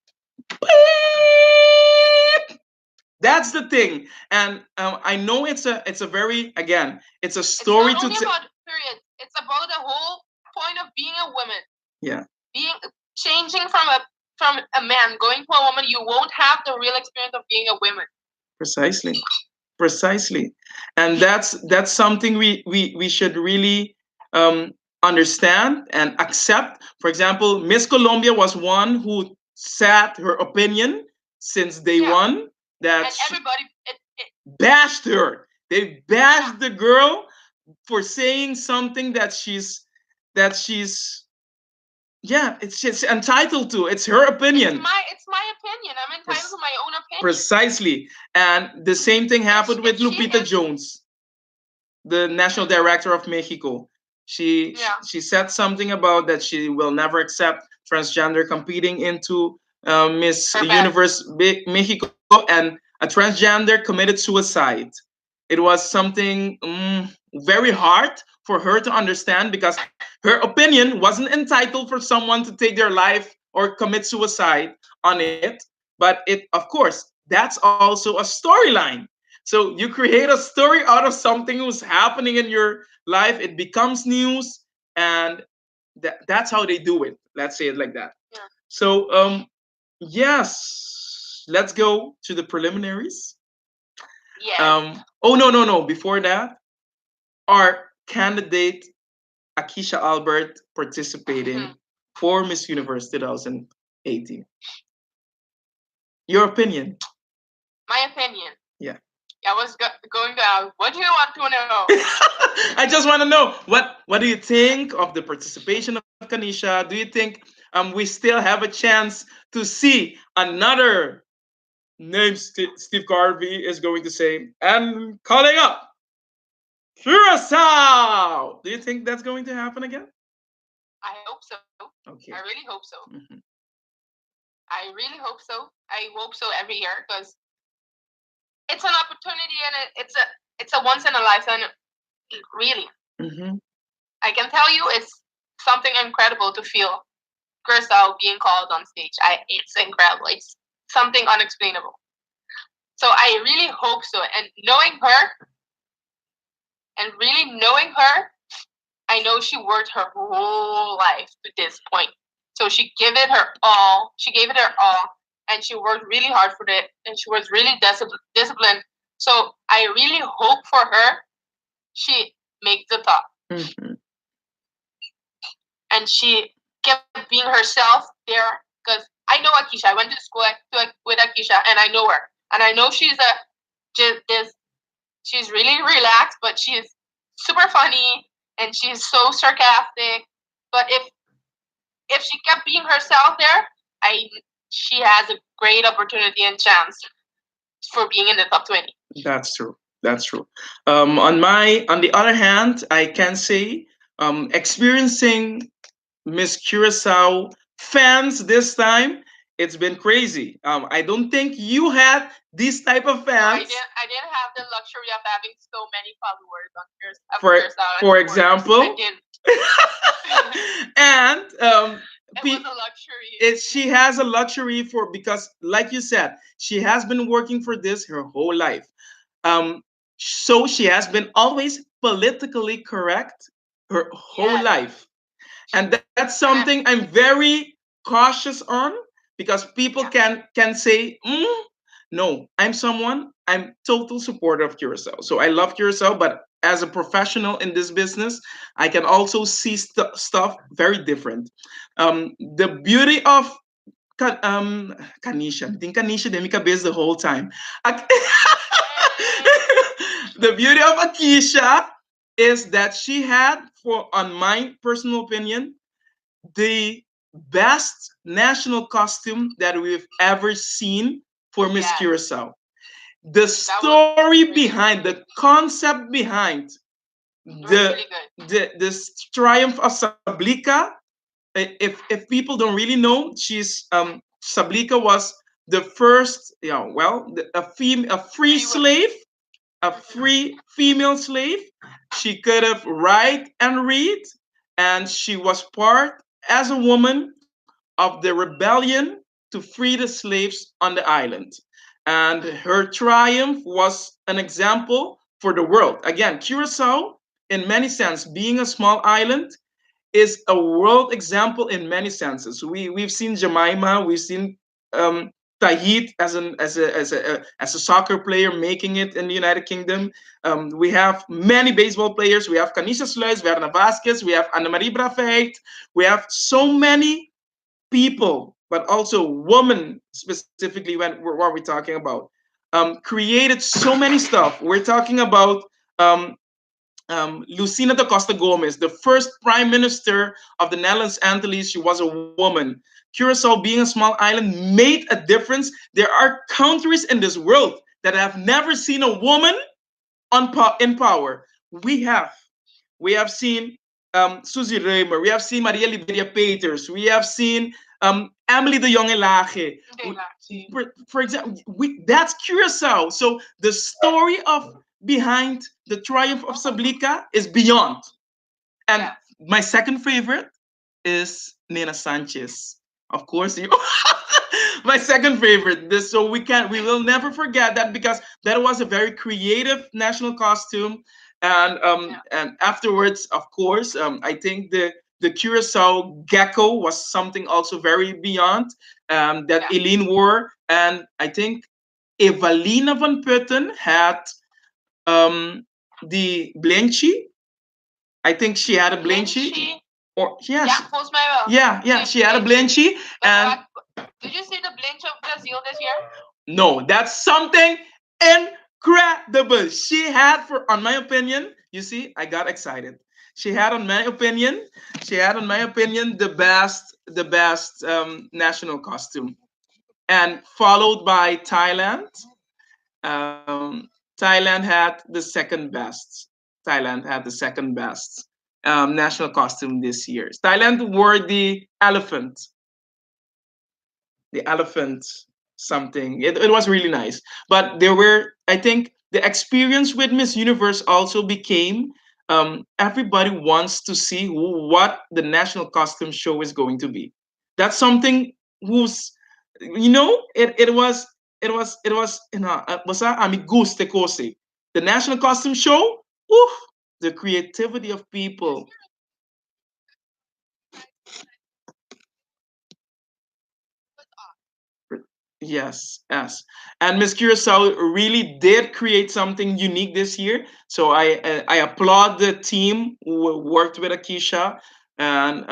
that's the thing, and I know it's a very again it's a It's not story to only about periods, it's about the whole point of being a woman. yeah, Being changing from a man, going to a woman, you won't have the real experience of being a woman. precisely, precisely, and that's something we should really um, understand and accept. For example, Miss Colombia was one who said her opinion since day Yeah. one that And everybody, bashed her. They bashed yeah. the girl for saying something that she's yeah, it's she's entitled to. It's her opinion. It's my opinion. I'm entitled to my own opinion. Precisely. And the same thing happened with If she Lupita if Jones, the national mm, director of Mexico. yeah, She said something about that she will never accept transgender competing into Miss her best. Universe Mexico, and a transgender committed suicide. It was something very hard for her to understand because her opinion wasn't entitled for someone to take their life or commit suicide on it. But it, of course, that's also a storyline. So you create a story out of something who's happening in your life. It becomes news, and that's how they do it. Let's say it like that. Yeah. So yes, let's go to the preliminaries. Yes. Oh no, no, no! Before that, our candidate Akisha Albert participating for Miss Universe 2018. Your opinion? My opinion. Yeah. I was going to ask, what do you want to know? I just want to know what do you think of the participation of Kanisha? Do you think we still have a chance to see another name Steve Garvey is going to say and calling up Curacao? Do you think that's going to happen again? I hope so. Okay. I really hope so. Mhm. I really hope so. I hope so every year because it's an opportunity and it's a once in a lifetime. Really, Mhm. I can tell you, it's something incredible to feel Curacao being called on stage. It's incredible. It's something unexplainable. So I really hope so. And really knowing her, I know she worked her whole life to this point. So she gave it her all. She gave it her all, and she worked really hard for it, and she was really disciplined. So I really hope for her she makes the top, Mhm. and she kept being herself there. Because I know Akisha. I went to school with Akisha, and I know her, and I know she's this. She's really relaxed, but she's super funny, and she's so sarcastic. But if she kept being herself there, I she has a great opportunity and chance for being in the top 20. That's true. That's true. On the other hand, I can say, experiencing Miss Curacao fans this time, it's been crazy. I don't think you had these type of No, fans. I didn't have the luxury of having so many followers on For Curacao and for supporters. I example, didn't. and It was a luxury. she has a luxury for because, like you said, she has been working for this her whole life. Um, so she has been always politically correct her whole Yes. life. And that's And something I'm very cautious on because people yeah. can say, no, I'm total supporter of Curacao. So I love Curacao, but as a professional in this business, I can also see stuff very different. The beauty of Kanisha, I think Kanisha de mi cabeça the whole time. The beauty of Akisha is that she had, for on my personal opinion, the best national costume that we've ever seen for Miss Yes. Curacao. The That was story really behind, the concept behind the really good. the triumph of Sablica. If people don't really know, she's Sablica was the first, a free Free women. slave, a free female slave. She could have write and read, and she was part as a woman of the rebellion to free the slaves on the island. And her triumph was an example for the world. Again, Curacao, in many sense, being a small island, is a world example in many senses. We've seen Jemima, we've seen Tahit as a soccer player making it in the United Kingdom. We have many baseball players. We have Kanisha Sluis, we have Ana Vasquez, we have Anna Marie Brafeit. We have so many people but also women specifically when what we're talking about, created so many stuff. We're talking about um, Lucina da Costa Gomez, the first prime minister of the Netherlands Antilles. She was a woman. Curacao, being a small island, made a difference. There are countries in this world that have never seen a woman in power. We have. We have seen Susie Reumer. We have seen Maria Liberia Peters. We have seen Emily de Jong Elage. For example, that's Curacao. So the story of behind the triumph of Sablica is beyond. And my second favorite is Nina Sanchez. Of course, you. My second favorite. This, so we will never forget that because that was a very creative national costume. And afterwards, of course, I think the Curacao gecko was something also very beyond that Eileen wore, and I think Evalina van Putten had the Blenchi. I think she had a Blenchi. Or yeah, volgens mij wel. yeah, she had a Blenchi. And did you see the Blinch of Brazil this year? No, that's something incredible. She had, for on my opinion, you see, I got excited. She had, on my opinion, the best national costume, and followed by Thailand. Thailand had the second best. Thailand had the second best national costume this year. Thailand wore the elephant something. It was really nice. But there were, I think, the experience with Miss Universe also became everybody wants to see what the national costume show is going to be. That's something who's, it was basta ami guste cose. The national costume show, oof, the creativity of people. Yes, yes. And Miss Curacao really did create something unique this year. So I applaud the team who worked with Akisha, and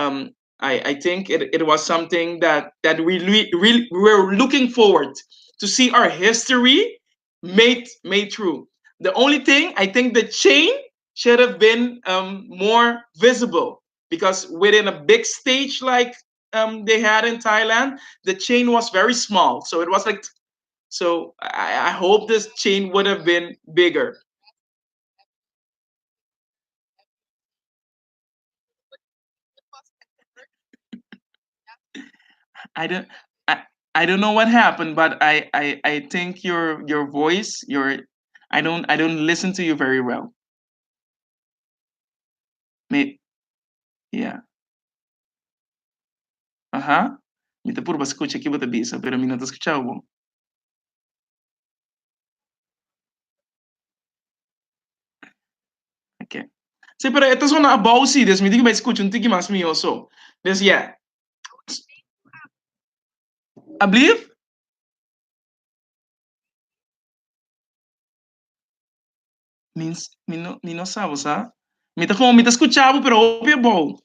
I think it was something that we really we're looking forward to see our history made true. The only thing, I think, the chain should have been more visible, because within a big stage like they had in Thailand, the chain was very small. So it was like, so I hope this chain would have been bigger. I don't I, I don't know what happened, but I think your voice, I don't listen to you very well. May, yeah. Ajá. Mi te purba escucha aqui bota bisa, pero mi no te escuchaba. Okay. Sí, pero esta es una bausi, des mi diga me escucha un tiki más mío so. Des yeah. I believe means mi no sabo, sa? Mi te escuchava, pero obvio bom.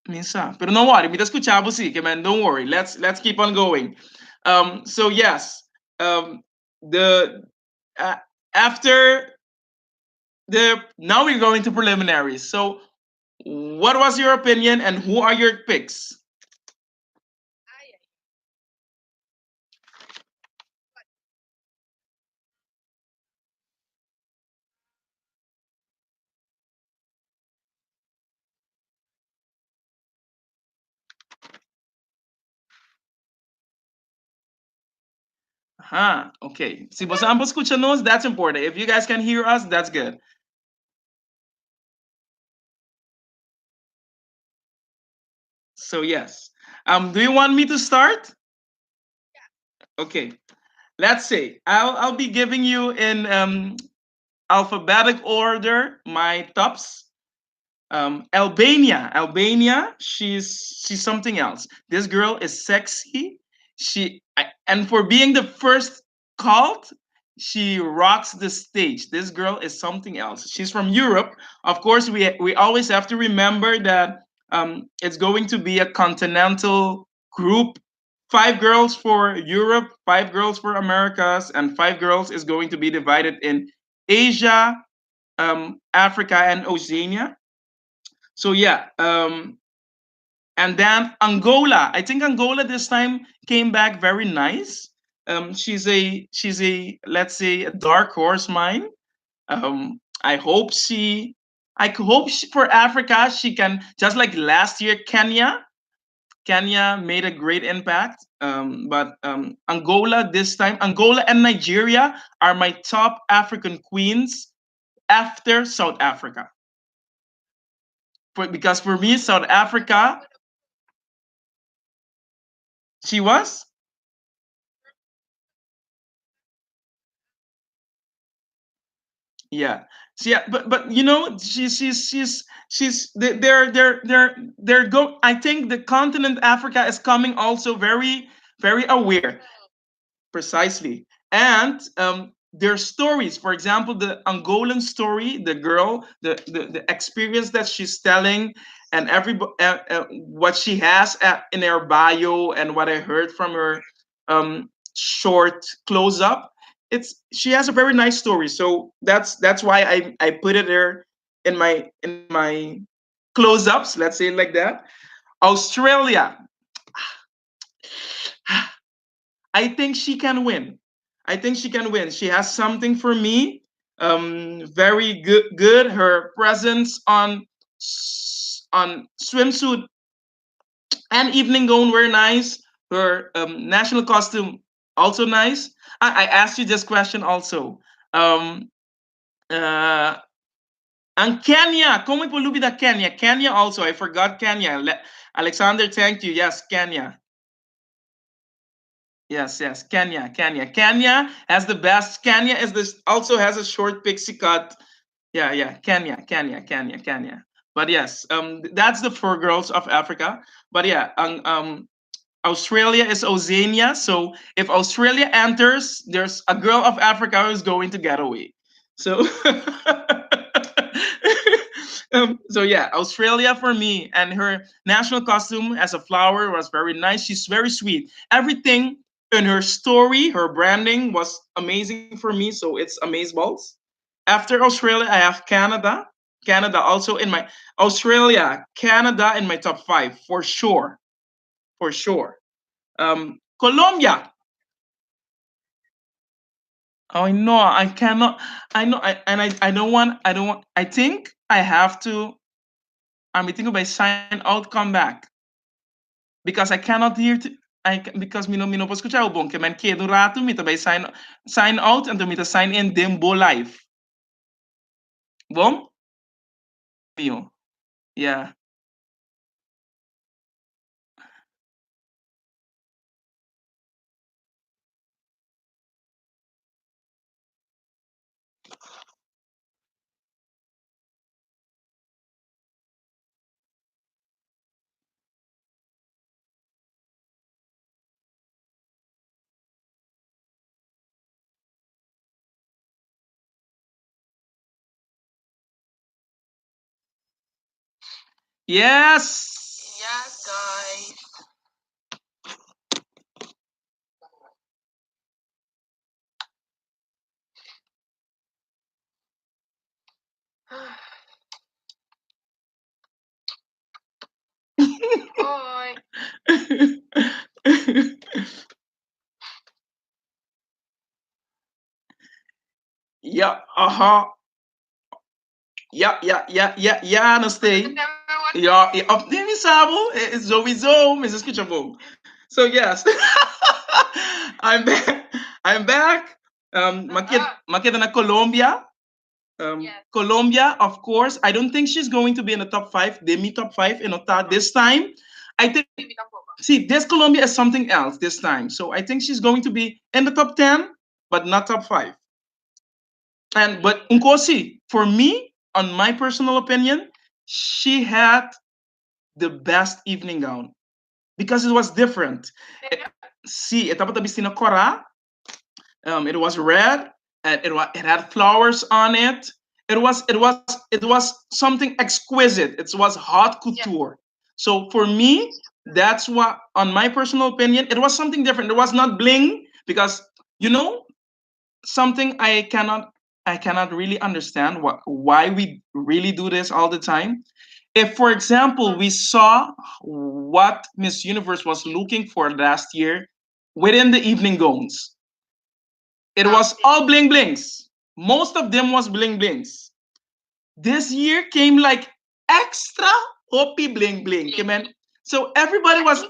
Minsa. But no worry, me escuchava sí, que man, don't worry. Let's keep on going. So yes, the uh, after the now we're going to preliminaries. So what was your opinion and who are your picks? Okay. Si vos ambos escuchanos, that's important. If you guys can hear us, that's good. So yes. Do you want me to start? Okay. Let's see. I'll be giving you in alphabetic order my tops. Albania, she's something else. This girl is sexy. And for being the first cult, she rocks the stage. This girl is something else. She's from Europe. Of course, we always have to remember that It's going to be a continental group. 5 girls for Europe, 5 girls for Americas, and 5 girls is going to be divided in Asia, Africa, and Oceania. So yeah, and then Angola. I think Angola this time came back very nice. She's a let's say a dark horse mine. I hope for Africa she can, just like last year Kenya. Kenya made a great impact. But Angola this time, Angola and Nigeria are my top African queens after South Africa. Because for me, South Africa, she was. Yeah. So, yeah, but she's they're go. I think the continent Africa is coming also very aware. Precisely. And their stories, for example, the Angolan story, the girl, the experience that she's telling, and what she has in her bio, and what I heard from her short close up, she has a very nice story. So that's why I put it there in my close ups. Let's say it like that. Australia. I think she can win. I think she can win. She has something for me. Very good. Her presence on swimsuit and evening gown were nice. Her national costume also nice. I asked you this question also. Um, uh, and Kenya, como ipolubi Kenya? Kenya also. I forgot Kenya. Alexander, thank you. Yes, Kenya. Yes, Kenya has the best. Kenya is this also has a short pixie cut. Yeah. Kenya. But yes, that's the 4 girls of Africa. But yeah, Australia is Oceania. So if Australia enters, there's a girl of Africa who's going to get away. So, so yeah, Australia for me, and her national costume as a flower was very nice. She's very sweet. Everything in her story, her branding was amazing for me. So it's amazeballs. After Australia, I have Canada. Canada also in my Canada in my top 5 for sure, for sure. Colombia. Oh, I know. I cannot. I know. I don't want. I don't want. I think I have to. I'm thinking by sign out, come back because I cannot hear. Because me não posso escuchar o bom que man quedo rato me também sign out and me sign in dembo live. Bom? Mio. Yeah. Yes. Yes, guys. Bye. Yeah. Uh-huh. Yeah, no stay. Everyone. Ja, opnieuw Sabo, sowieso, Mrs. Kitchenboom. So yes, I'm back. I'm back. Makita na Colombia. Yes. Colombia, of course. I don't think she's going to be in the top 5. They meet top 5 in Ota this time. I think. See, this Colombia is something else this time. So I think she's going to be in the top 10, but not top 5. And but Nkosi, for me, on my personal opinion, she had the best evening gown because it was different. See, etapa tabistina kora. It was red and it had flowers on it. It was something exquisite. It was haute couture. So for me, that's what, on my personal opinion, it was something different. It was not bling because you know something I cannot really understand why we really do this all the time. If, for example, we saw what Miss Universe was looking for last year within the evening gowns, it was all bling blings. Most of them was bling blings. This year came like extra hoppy bling bling. Man. So everybody was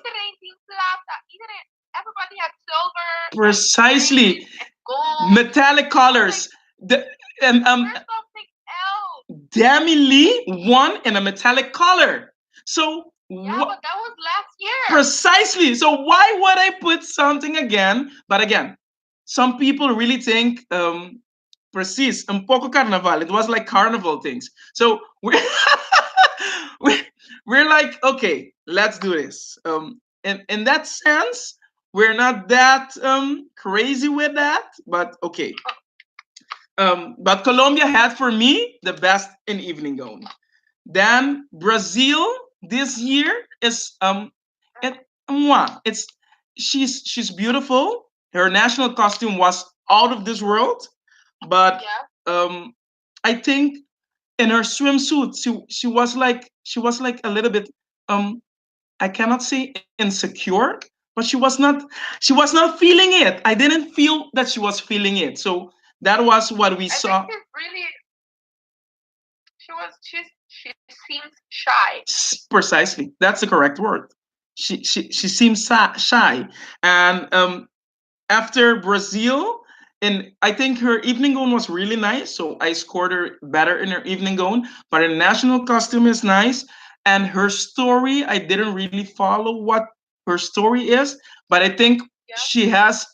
Everybody had silver precisely and gold. metallic colors. The um, um Where's something else? Demi Lee won in a metallic color. So yeah, but that was last year. Precisely. So why would I put something again? But again, some people really think precis, un poco carnaval. It was like carnival things. So we're, we're like, okay, let's do this. In that sense, we're not that crazy with that, but okay. But Colombia had for me the best in evening gown. Then Brazil this year is it, it's she's beautiful. Her national costume was out of this world, but I think in her swimsuit she was like a little bit I cannot say insecure, but she was not feeling it. I didn't feel that she was feeling it. So that was what we saw. Think really, she seems shy. Precisely, that's the correct word. She seems shy, and after Brazil, and I think her evening gown was really nice, so I scored her better in her evening gown. But her national costume is nice, and her story, I didn't really follow what her story is, but I think she has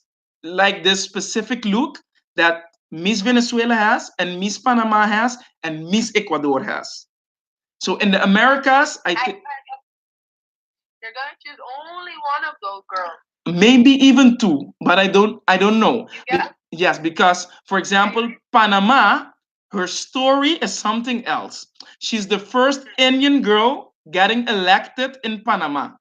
like this specific look that Miss Venezuela has, and Miss Panama has, and Miss Ecuador has. So in the Americas, I think they're gonna choose only one of those girls. Maybe even two, but I don't know. Yes, because for example, Panama, her story is something else. She's the first Indian girl getting elected in Panama.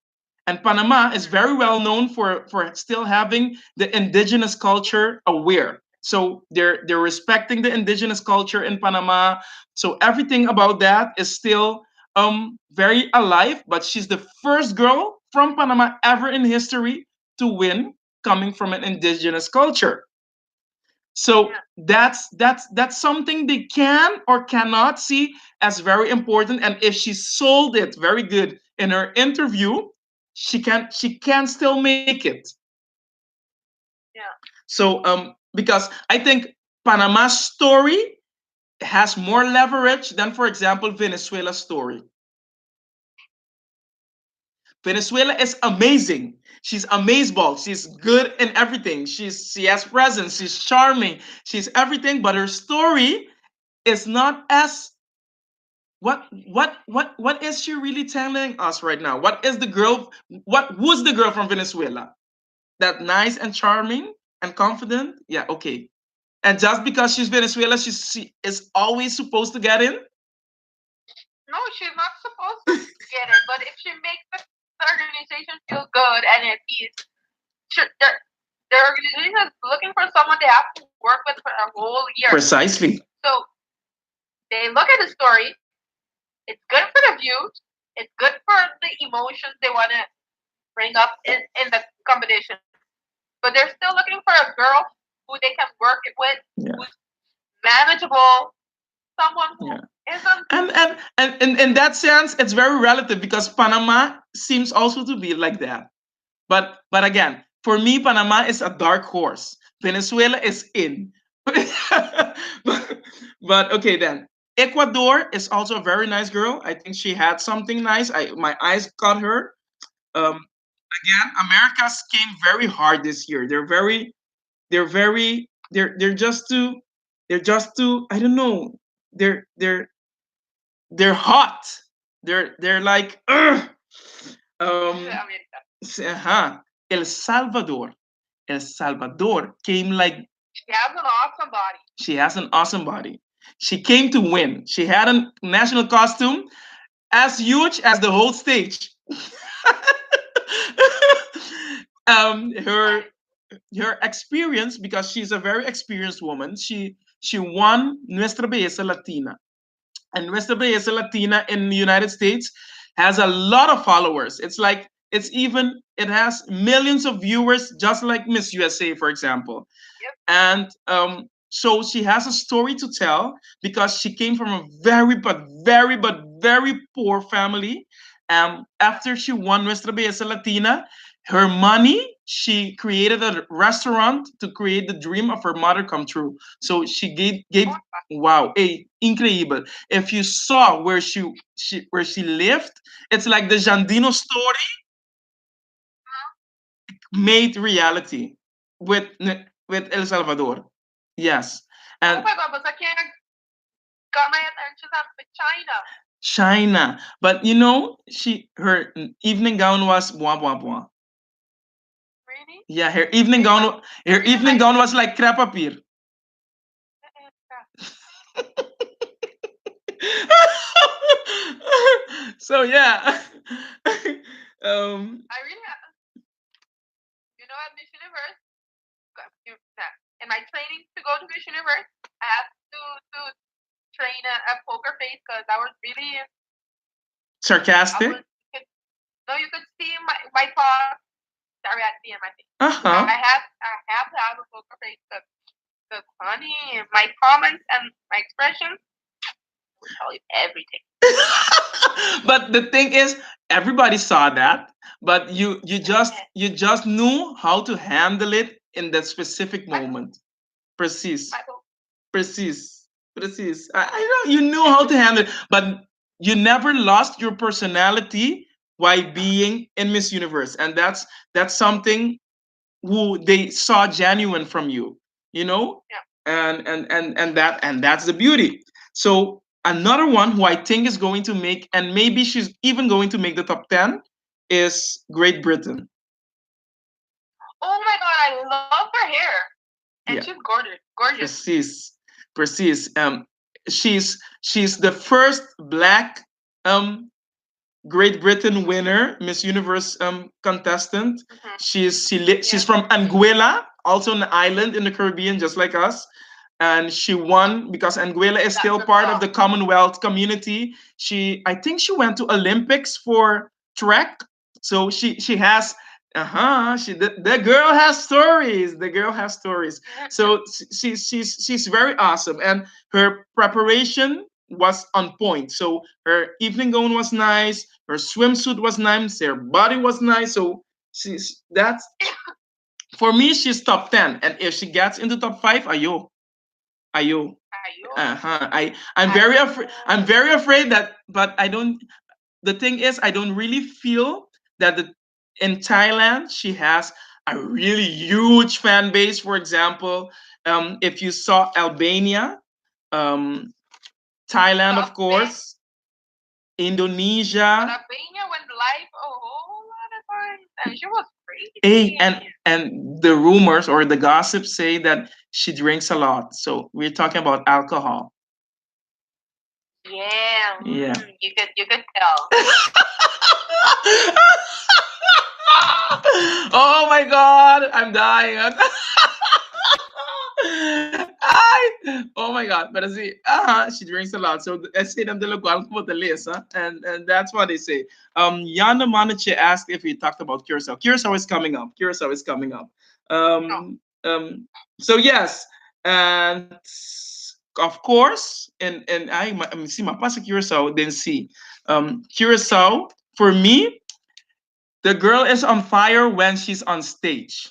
And Panama is very well known for still having the indigenous culture aware. So they're respecting the indigenous culture in Panama. So everything about that is still very alive. But she's the first girl from Panama ever in history to win coming from an indigenous culture. So that's something they can or cannot see as very important. And if she sold it very good in her interview, she can still make it. Yeah. So because I think Panama's story has more leverage than, for example, Venezuela's story. Venezuela is amazing. She's amazeball. She's good in everything. She has presence. She's charming. She's everything. But her story is not as what is she really telling us right now? What is the girl? What was the girl from Venezuela? That nice and charming and confident? Yeah, okay. And just because she's Venezuela, she is always supposed to get in? No, she's not supposed to get it. But if she makes the organization feel good and at ease, the organization is looking for someone they have to work with for a whole year. Precisely. So they look at the story. It's good for the views. It's good for the emotions they want to bring up in the competition. But they're still looking for a girl who they can work it with, who's manageable, someone who isn't. And in that sense, it's very relative because Panama seems also to be like that. But again, for me, Panama is a dark horse. Venezuela is in. but okay then. Ecuador is also a very nice girl. I think she had something nice. My eyes caught her. Again, Americas came very hard this year. They're just too I don't know. They're hot. They're like uh-huh. El Salvador. El Salvador came like she has an awesome body. She has an awesome body. She came to win. She had a national costume as huge as the whole stage. Her experience, because she's a very experienced woman. She won Nuestra Belleza Latina, and Nuestra Belleza Latina in the United States has a lot of followers. It's like it has millions of viewers, just like Miss USA, for example. And so she has a story to tell because she came from a very poor family. After she won Nuestra Belleza Latina, her money, she created a restaurant to create the dream of her mother come true. So she gave wow, incredible. If you saw where she lived, it's like the Jandino story made reality with with El Salvador. Yes. Oh And my god, but I can't got my attention up with China. China. But her evening gown was blah blah blah. Really? Yeah, her The reason evening gown was like crap appear. So yeah. um I really, at Miss Universe, in my training to go to Miss Universe, I had to train a poker face because I was really, sarcastic. no, you could see my thoughts directly in my face. Uh-huh. I have to have a poker face because honey, my comments and my expressions will tell you everything. But the thing is, everybody saw that, but you just knew how to handle it in that specific moment. Precis. Precis. Precis. I know you knew how to handle it, but you never lost your personality while being in Miss Universe. And that's something who they saw genuine from you, you know? And that's the beauty. So another one who I think is going to make, and maybe she's even going to make the top 10, is Great Britain. Oh my god, I love her hair. And Yeah. she's gorgeous. Gorgeous. Precis. She's the first black um Great Britain winner, Miss Universe contestant. She's from Anguilla, also an island in the Caribbean, just like us. And she won because Anguilla is still part of the Commonwealth community. I think she went to Olympics for track. So she has the girl has stories. The girl has stories. So she's very awesome, and her preparation was on point. So her evening gown was nice, her swimsuit was nice, her body was nice. So that's for me. She's top 10, and if she gets into top 5, ayo, ayo. I'm very afraid that, but I don't. The thing is, I don't really feel that in Thailand she has a really huge fan base. For example, if you saw Albania, um, Thailand, of course, Indonesia. But Albania went live a whole lot of times, and she was crazy. Hey, and the rumors or the gossips say that she drinks a lot. So we're talking about alcohol. Yeah. Yeah. You could tell. Oh my god, I'm dying. Oh my god, but see, she drinks a lot. So I say them the local for the list, huh? And that's what they say. Yana Manache asked if we talked about Curacao. Curacao is coming up. Curacao is coming up. So yes, and of course, and I see my pasa Curacao, then see. Curacao, for me, the girl is on fire when she's on stage.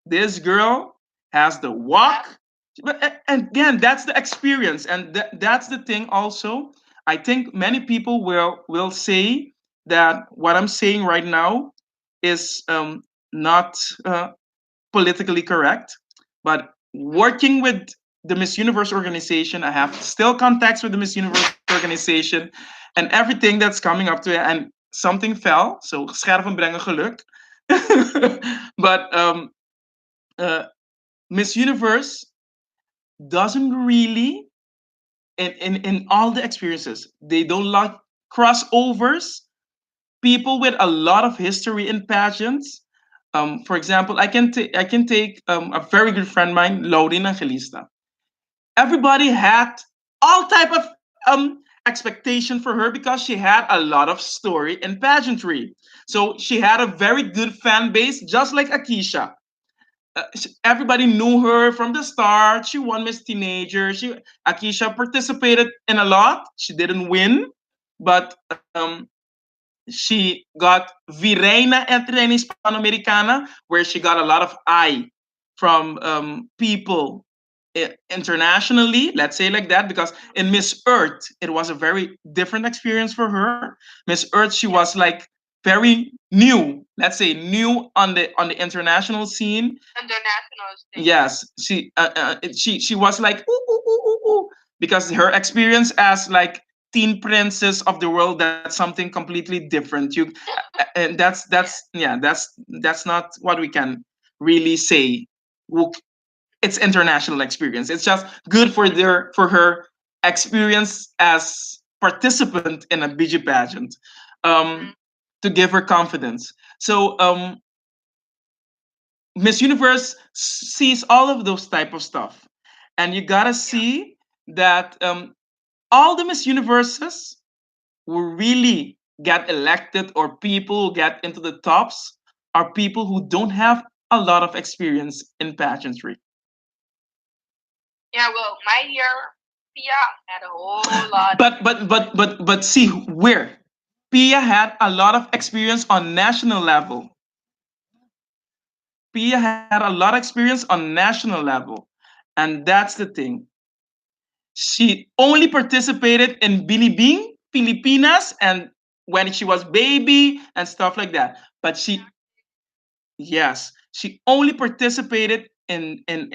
This girl has the walk. But again, that's the experience, and that's the thing. Also, I think many people will say that what I'm saying right now is not politically correct. But working with the Miss Universe organization, I have still contacts with the Miss Universe organization, and everything that's coming up to it. And something fell, so scherven brengen geluk. But uh, Miss Universe doesn't really, in all the experiences, they don't like crossovers people with a lot of history in pageants. For example, I can take a very good friend of mine, Laurin Angelista. Everybody had all type of expectation for her because she had a lot of story in pageantry. So she had a very good fan base, just like Akisha. Everybody knew her from the start. She won Miss Teenager. Akisha participated in a lot. She didn't win, but she got Virreina entre en Hispanoamericana, where she got a lot of eye from people internationally, let's say like that, because in Miss Earth, it was a very different experience for her. Miss Earth, she was like very new, let's say new on the international scene. International stage. Yes, she was like ooh, ooh, ooh, ooh, ooh, because her experience as like teen princess of the world, that's something completely different. And yeah, that's not what we can really say. It's international experience. It's just good for her experience as participant in a BG pageant, um, to give her confidence. So Miss Universe sees all of those type of stuff, and you gotta see that all the Miss Universes who really get elected or people who get into the tops are people who don't have a lot of experience in pageantry. Yeah, well, my year, Pia had a whole lot. But see where Pia had a lot of experience on national level. Pia had a lot of experience on national level, and that's the thing. She only participated in Bilibing, Filipinas, and when she was baby and stuff like that. But yes, she only participated in in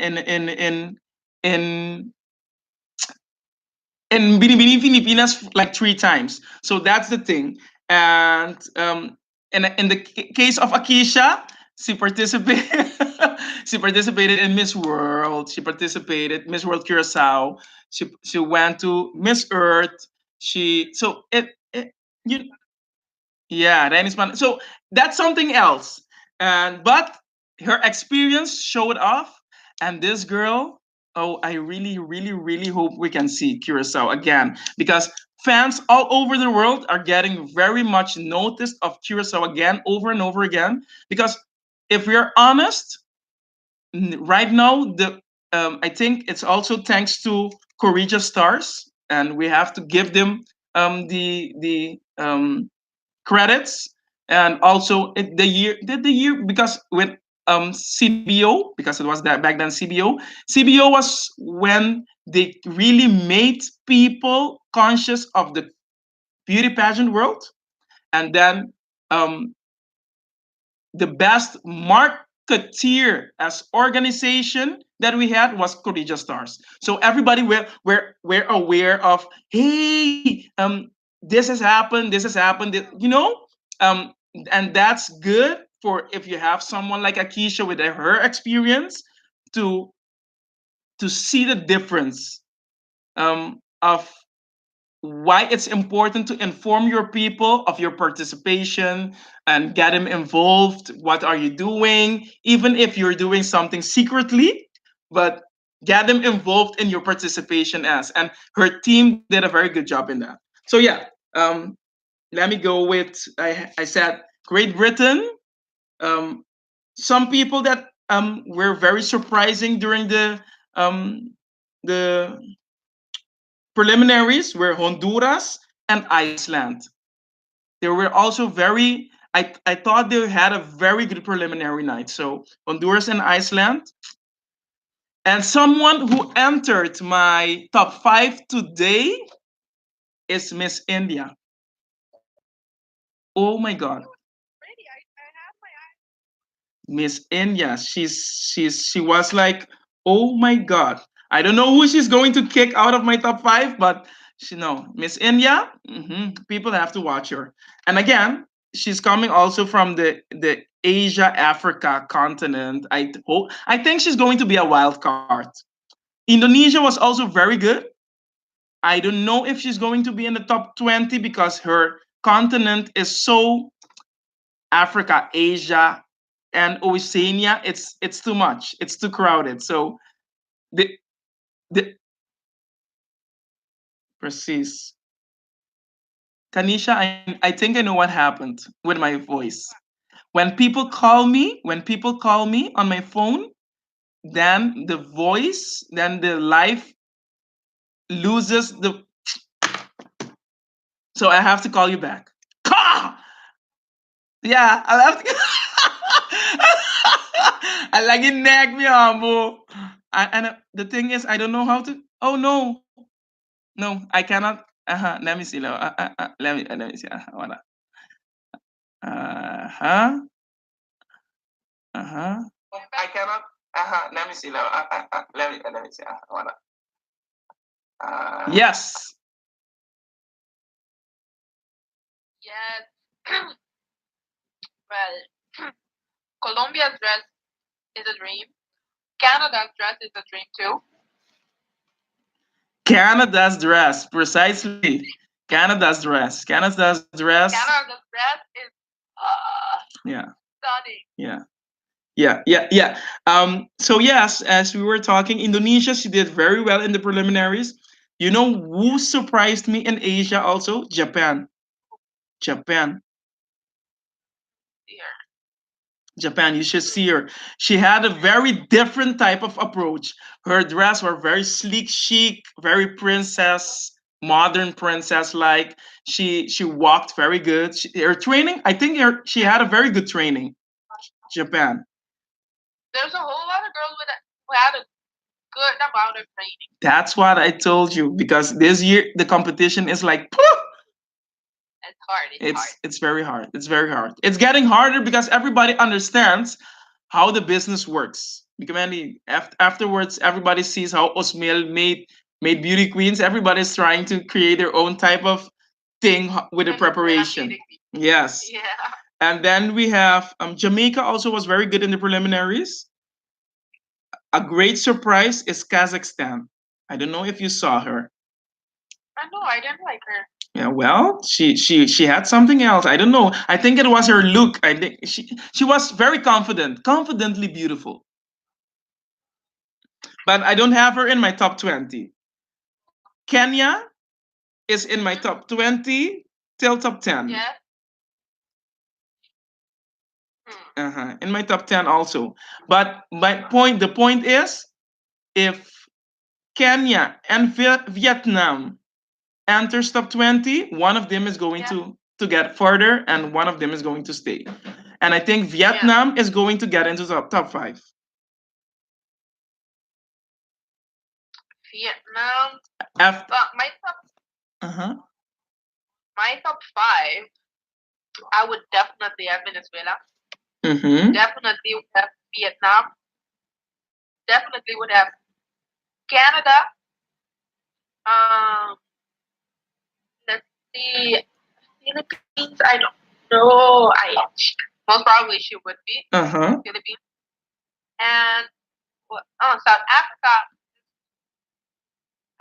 Binibini Filipinas like 3 times. So that's the thing. And in the case of Akisha, she participated. She participated in Miss World. She participated Miss World Curacao. She went to Miss Earth. It you yeah, Renisman. So that's something else. And but her experience showed off, and this girl, oh, I really, really, really hope we can see Curacao again because fans all over the world are getting very much noticed of Curacao again, over and over again. Because if we're honest, right now the I think it's also thanks to Corrija Stars, and we have to give them the credits. And also the year because with CBO, because it was that back then. CBO was when they really made people conscious of the beauty pageant world. And then um, the best marketeer as organization that we had was Corrija Stars. So everybody were aware of, hey, this has happened, you know, um, and that's good for if you have someone like Akisha with her experience to see the difference of why it's important to inform your people of your participation and get them involved. What are you doing? Even if you're doing something secretly, but get them involved in your participation as. And her team did a very good job in that. So yeah, um, let me go with I said Great Britain. Um, some people that were very surprising during the preliminaries were Honduras and Iceland. They were also very. I thought they had a very good preliminary night. So Honduras and Iceland, and someone who entered my top 5 today is Miss India. Oh my God, Miss India. She was like, oh my God. I don't know who she's going to kick out of my top 5, but she no Miss India. People have to watch her. And again, she's coming also from the Asia Africa continent. I think she's going to be a wild card. Indonesia was also very good. I don't know if she's going to be in the top 20 because her continent is so Africa, Asia, and Oceania, it's too much. It's too crowded. So the the precise. Kanisha, I think I know what happened with my voice. When people call me on my phone, then the voice, then the life loses the. So I have to call you back. Ka! Yeah, I have to. I like it neck me humble. And the thing is, I don't know how to. Oh no, I cannot. Let me see. Let me see. Uh-huh. Uh-huh. I cannot. Let me see. Let me see. Yes. Yes. Well, Colombia's dress is a dream. Canada's dress is a dream too. Canada's dress, precisely. Canada's dress. Canada's dress is Yeah. stunning. Yeah. So yes, as we were talking, Indonesia, she did very well in the preliminaries. You know who surprised me in Asia also? Japan. Japan. Here. Japan, you should see her. She had a very different type of approach. Her dress were very sleek, chic, very princess, modern princess like. She walked very good. Her training, I think she had a very good training. Japan. There's a whole lot of girls who had a good amount of training. That's what I told you because this year the competition is like. It's hard. It's very hard. It's very hard. It's getting harder because everybody understands how the business works. Because afterwards, everybody sees how Osmail made beauty queens. Everybody's trying to create their own type of thing with the preparation. Yes. Yeah. And then we have Jamaica also was very good in the preliminaries. A great surprise is Kazakhstan. I don't know if you saw her. I know, I didn't like her. Yeah, well, she had something else. I don't know. I think it was her look. I think she was very confidently beautiful. But I don't have her in my top 20. Kenya is in my top 20 till top 10. Yeah. In my top 10 also. But the point is, if Kenya and Vietnam enters top 20, one of them is going to get further and one of them is going to stay. And I think Vietnam is going to get into top 5. Vietnam. My top. My top 5. I would definitely have Venezuela. Definitely would have Vietnam. Definitely would have Canada. Let's see. Philippines. I don't know. Most probably she would be Philippines. And South Africa.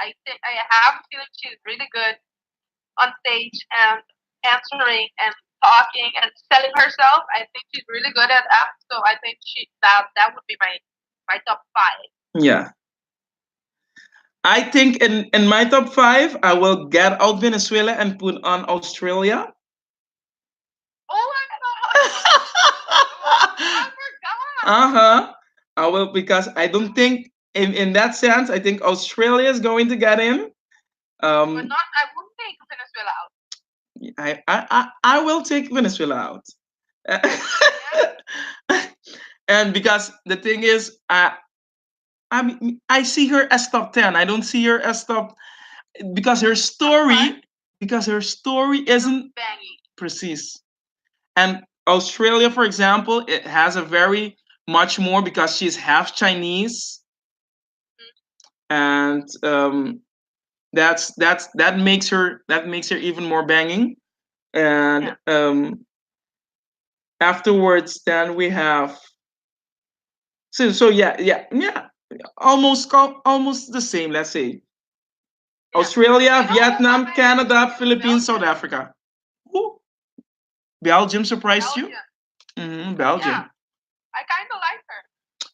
I think I have a feeling she's really good on stage and answering and talking and selling herself. I think she's really good at that. So I think that would be my top 5. Yeah. I think in my top 5, I will get out Venezuela and put on Australia. Oh my god! I forgot. I will because I don't think in that sense I think Australia is going to get in. But not. I wouldn't take Venezuela out. I will take Venezuela out. And because the thing is, I see her as top 10. I don't see her as top because her story isn't precise. And Australia, for example, it has a very much more because she's half Chinese, and that makes her even more banging. And afterwards, then we have so yeah, almost the same. Let's say Australia, Vietnam, Canada, Philippines, South Africa. Ooh. Belgium surprised you? Belgium. Yeah, I kind of like her.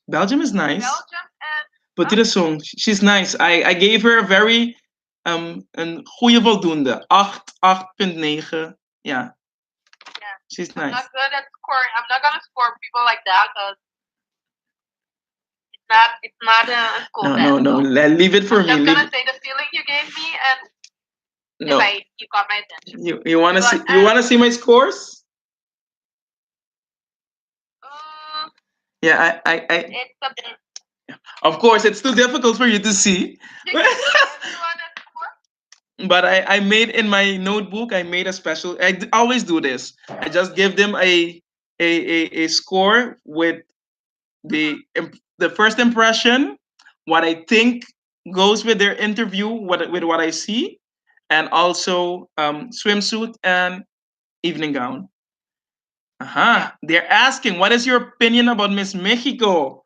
Belgium is nice. Belgium and But huh? the song, she's nice. I gave her a very een goede voldoende. 8, 8,9. Ja, Yeah, she's I'm nice. not good at scoring. I'm not gonna score people like that because it's not a school No, no, test. no. So Leave it for I'm me. just Leave gonna it. say the feeling you gave me, and if No. I you got my attention. You wanna But see my scores? uh, Yeah, I it's a bit. of course it's too difficult for you to see. You can see everyone at score. But I made in my notebook, I made a special. Always do this. I just give them a score with the first impression, what I think goes with their interview, with what I see, and also swimsuit and evening gown. Yeah, They're asking, what is your opinion about Miss Mexico?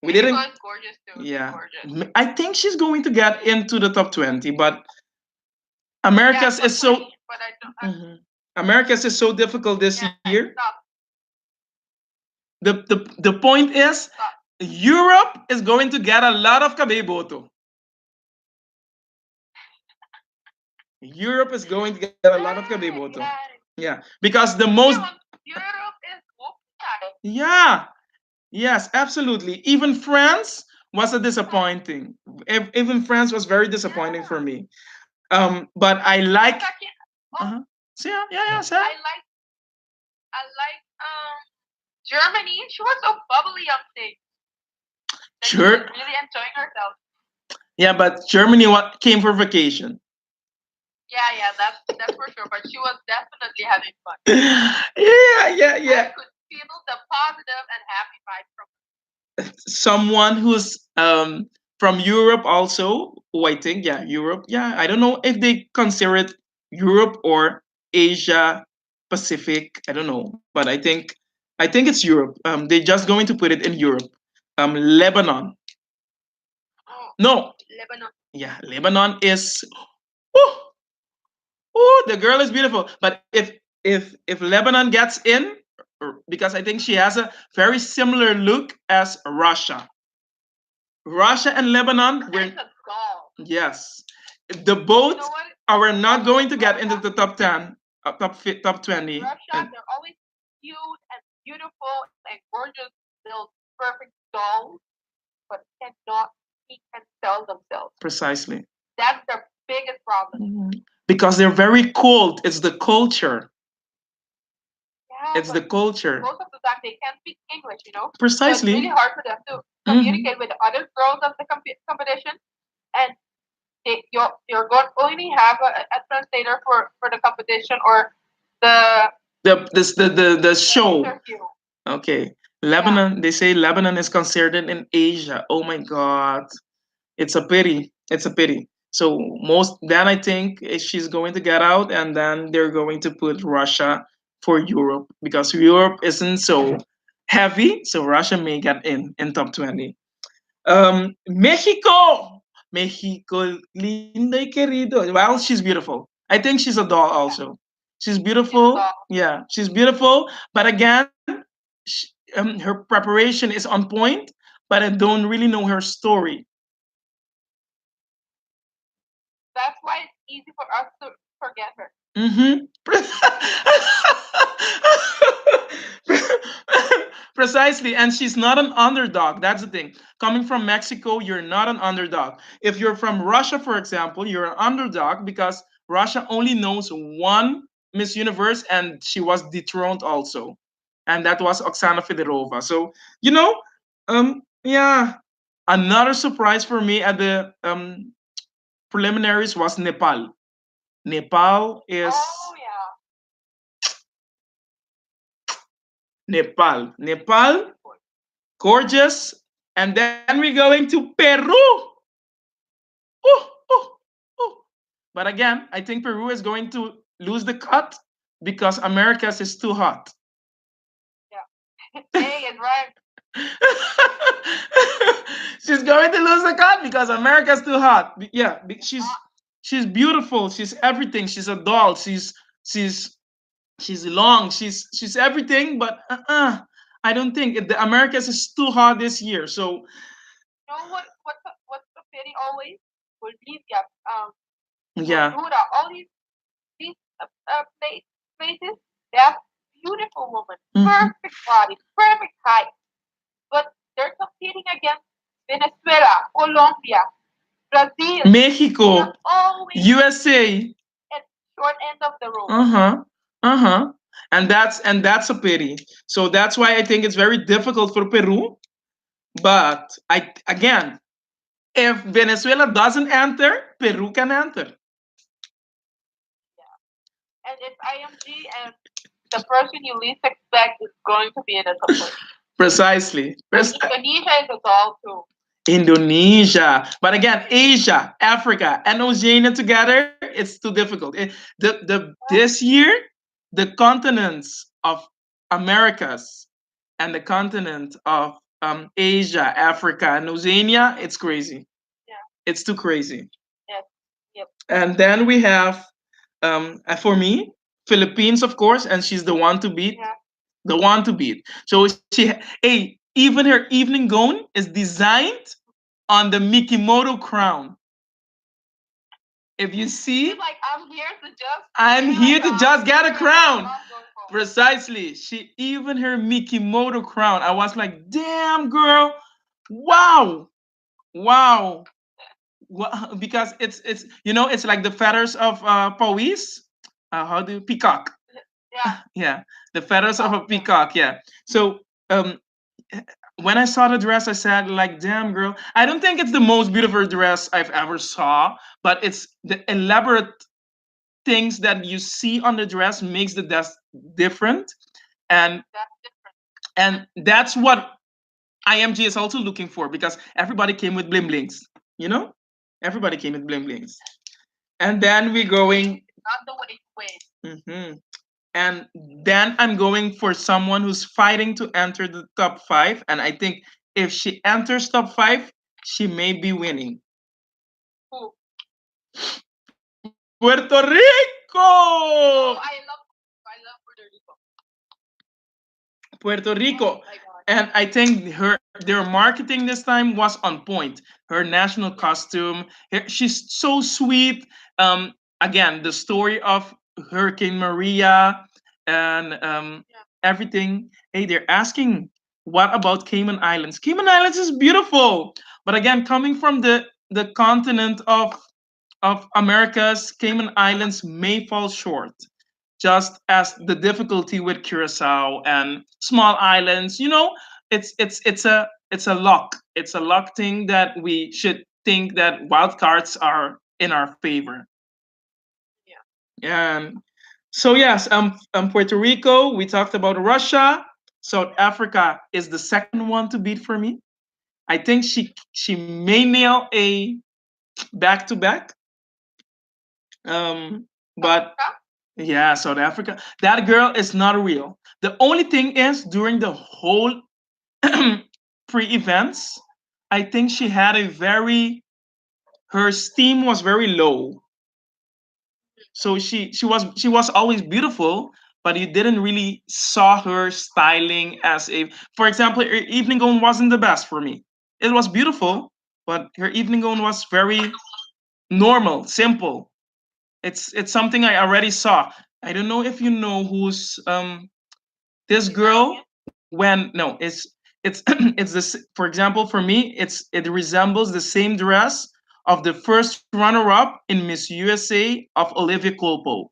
We Mexico didn't. is gorgeous too. She's Yeah, gorgeous. I think she's going to get into the top 20, but Yeah, America's top is so. 20. But I don't. Mhm. America's is so difficult this Yeah, year. it's tough. The point is, Tough. Europe is going to get a lot of Kabeboto. Europe is going to get a lot of Right, Kabeboto. right. Yeah, because the most. Yeah, Europe is wolf. Yeah, yes, absolutely. Even France was a disappointing. Even France was very disappointing Yeah. for me. But I like. Because I can't. Oh, Uh-huh. So yeah, Sam. I like Germany. She was so bubbly on stage that she was Sure. really enjoying herself. Yeah, but Germany what came for vacation. Yeah, that's for sure. But she was definitely having fun. Yeah. I could feel the positive and happy vibe from Someone who's from Europe also, who I think, yeah, Europe. Yeah, I don't know if they consider it Europe or Asia Pacific. I don't know, but I think it's Europe. They're just going to put it in Europe. Lebanon. oh, No, Lebanon. yeah, Lebanon is. Oh, oh, the girl is beautiful. But if Lebanon gets in, because I think she has a very similar look as Russia. Russia and Lebanon Russia were. is a doll. Yes, the You both know what? are not Also, going to get into the top 10, top 20. Russia, And they're always cute and beautiful and gorgeous, little perfect dolls, but cannot speak and sell themselves. precisely. That's their biggest problem. Because they're very cold. It's the culture. Yeah, It's the but culture. most of the time they can't speak English, so it's Precisely. really hard for them to Mhm. communicate with the other girls of the competition, and you're going to only have a translator for the competition or the The show. interview. Okay. Yeah, Lebanon, they say Lebanon is considered in Asia. Oh my God. It's a pity. It's a pity. So most then I think she's going to get out, and then they're going to put Russia for Europe because Europe isn't so heavy. So Russia may get in top 20. Mexico, Mexico, linda y querido. Well, she's beautiful. I think she's a doll yeah, also. She's she's a beautiful. doll. Yeah, she's beautiful. But again, her preparation is on point. But I don't really know her story. That's why it's easy for us to forget her. Mm-hmm. Precisely, and she's not an underdog. That's the thing. Coming from Mexico, you're not an underdog. If you're from Russia, for example, you're an underdog because Russia only knows one Miss Universe, and she was dethroned also, and that was Oksana Fedorova. So yeah. Another surprise for me at the preliminaries was Nepal. Nepal is Oh yeah, Nepal. Nepal, gorgeous. And then we're going to Peru. Oh, oh, oh. But again, I think Peru is going to lose the cut because America's is too hot. yeah. Hey, it's right. She's going to lose the cut because America's too hot. Yeah, Ah, she's beautiful. She's everything. She's a doll. She's She's long. She's everything, but I don't think the Americas is too hot this year. So You know what's the pity always? Bolivia, yeah. Honduras, all these places, they have beautiful women, perfect body, perfect height, but they're competing against Venezuela, Colombia, Brazil. Mexico, Always USA. at short end of the rope. Uh-huh. Uh-huh. And that's a pity. So that's why I think it's very difficult for Peru. But I again, if Venezuela doesn't enter, Peru can enter. And it's IMG, and the person you least expect is going to be disappointing. Precisely. Indonesia is a doll too. Indonesia. But again, Asia, Africa, and Oceania together, it's too difficult. This year, the continents of Americas and the continent of Asia, Africa, and Oceania, it's crazy. Yeah. It's too crazy. Yes. Yep. And then we have, for me, Philippines, of course, and she's the one to beat. Yeah. The one to beat. So hey, even her evening gown is designed on the Mikimoto crown. If you see, She's like, I'm here to just get a crown. crown. Precisely. She even her Mikimoto crown. I was like, damn girl, wow, wow. Because it's it's like the feathers of Pauis. How do peacock? Yeah. Yeah, the feathers of a peacock. Yeah. So um, when I saw the dress, I said, like, damn, girl. I don't think it's the most beautiful dress I've ever saw, but it's the elaborate things that you see on the dress makes the dress different, and that's what IMG is also looking for because everybody came with bling blings, you know, everybody came with bling blings, and then we're going. Not the way to win. Mm-hmm. And then I'm going for someone who's fighting to enter the top five. And I think if she enters top five, she may be winning. Who? Puerto Rico! Oh, I love Puerto Rico. Puerto Rico. And I think their marketing this time was on point. Her national costume, she's so sweet. Again, the story of Hurricane Maria and everything. Hey, they're asking, what about Cayman Islands? Cayman Islands is beautiful, but again, coming from the continent of Americas, Cayman Islands may fall short, just as the difficulty with Curacao and small islands. It's a luck. It's a luck thing that we should think that wild cards are in our favor. Yeah. So yes, Puerto Rico. We talked about Russia. South Africa is the second one to beat for me. I think she may nail a back to back. But yeah, South Africa. That girl is not real. The only thing is during the whole pre-events, I think she had her steam was very low. So she was always beautiful, but you didn't really saw her styling as a. For example, her evening gown wasn't the best for me. It was beautiful, but her evening gown was very normal, simple. It's something I already saw. I don't know if you know who's this girl. When no, it's it's this. For example, for me, it resembles the same dress of the first runner-up in Miss USA of Olivia Culpo.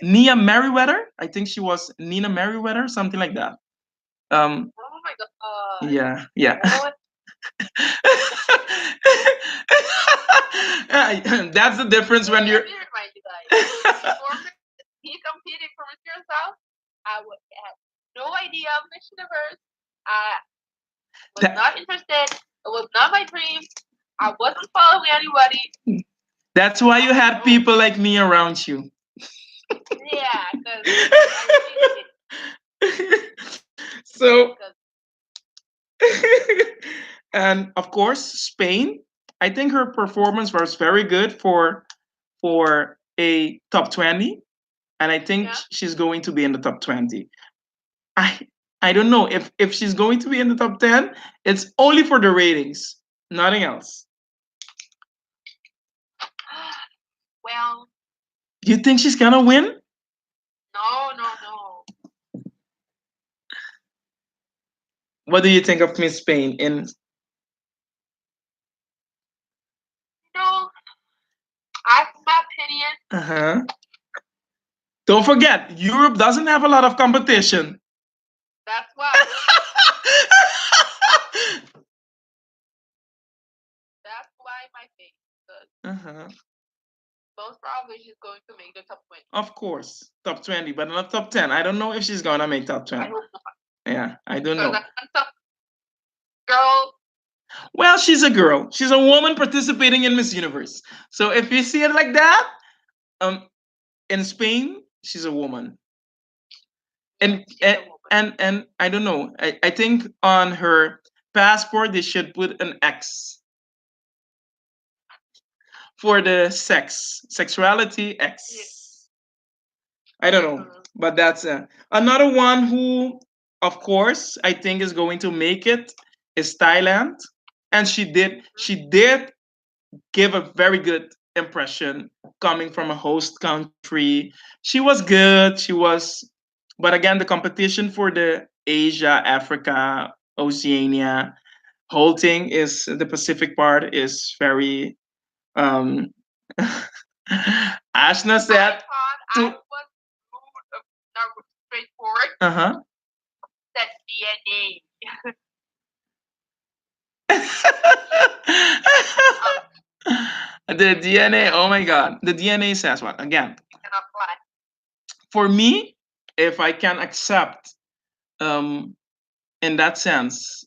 Nia Merriweather. I think she was Nina Merriweather, something like that. Oh my god. Yeah, yeah. That's the difference when you're. Let me remind you guys. Before he competed for Miss Curacao, I would have no idea of Miss Universe. I was not interested. It was not my dream. I wasn't following anybody. That's why you had people like me around you. Yeah, because so and of course Spain. I think her performance was very good for a top 20. and I think Yeah. she's going to be in the top 20. I I don't know if she's going to be in the top 10. It's only for the ratings, nothing else. Well, You think she's gonna win? no, no, no. What do you think of Miss Spain in? No, I, my opinion. Uh-huh. Don't forget, Europe doesn't have a lot of competition. That's why. That's why my face. Because Uh-huh. most probably she's going to make the top 20. Of course, top 20, but not top 10. I don't know if she's gonna make top I 20. hope not. Yeah, I don't Because know. I'm some girl. Well, she's a girl. She's a woman participating in Miss Universe. So if you see it like that, um, in Spain, she's a woman. Yes, And she's a woman. and I don't know. I think on her passport they should put an X for the sexuality Yeah. X. I don't know, Mhm. but that's another one who, of course, I think is going to make it is Thailand, and she did give a very good impression coming from a host country. She was good. She was, but again, the competition for the Asia, Africa, Oceania whole thing is the Pacific part is very. Um, Ashna I said thought I to. was rude, not straightforward. Uh huh. That DNA. The DNA. Oh my God. The DNA says what again? Cannot fly. For me, if I can accept, um, in that sense,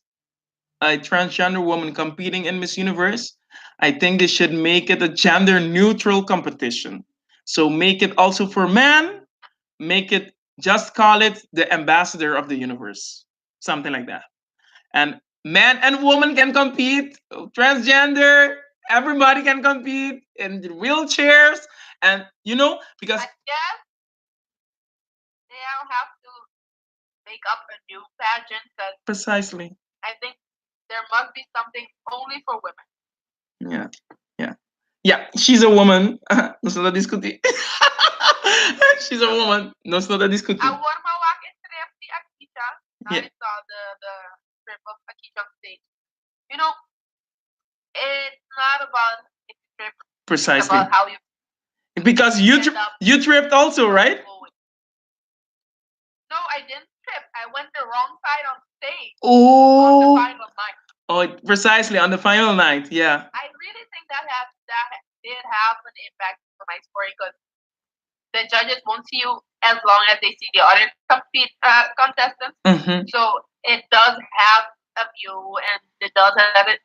a transgender woman competing in Miss Universe, I think they should make it a gender neutral competition. So make it also for men, make it just call it the ambassador of the universe, something like that. And man and woman can compete, transgender, everybody can compete in wheelchairs, and because I guess they'll have to make up a new pageant because precisely, I think there must be something only for women. yeah, yeah, yeah. She's a woman. No se lo discutir. She's a woman. No se lo discutir. Agora Mauá entre aqui, tá? Now Yeah, I saw the strip of Akita on stage. You know, it's not about the strip. It's precisely. about how you Because you stand up. you tripped also, right? No, I didn't trip. I went the wrong side on stage on the Oh, final night. oh, precisely on the final night. Yeah. I really think that did have an impact on my scoring because the judges won't see you as long as they see the other contestants. Mm-hmm. So it does have a view, and it does have it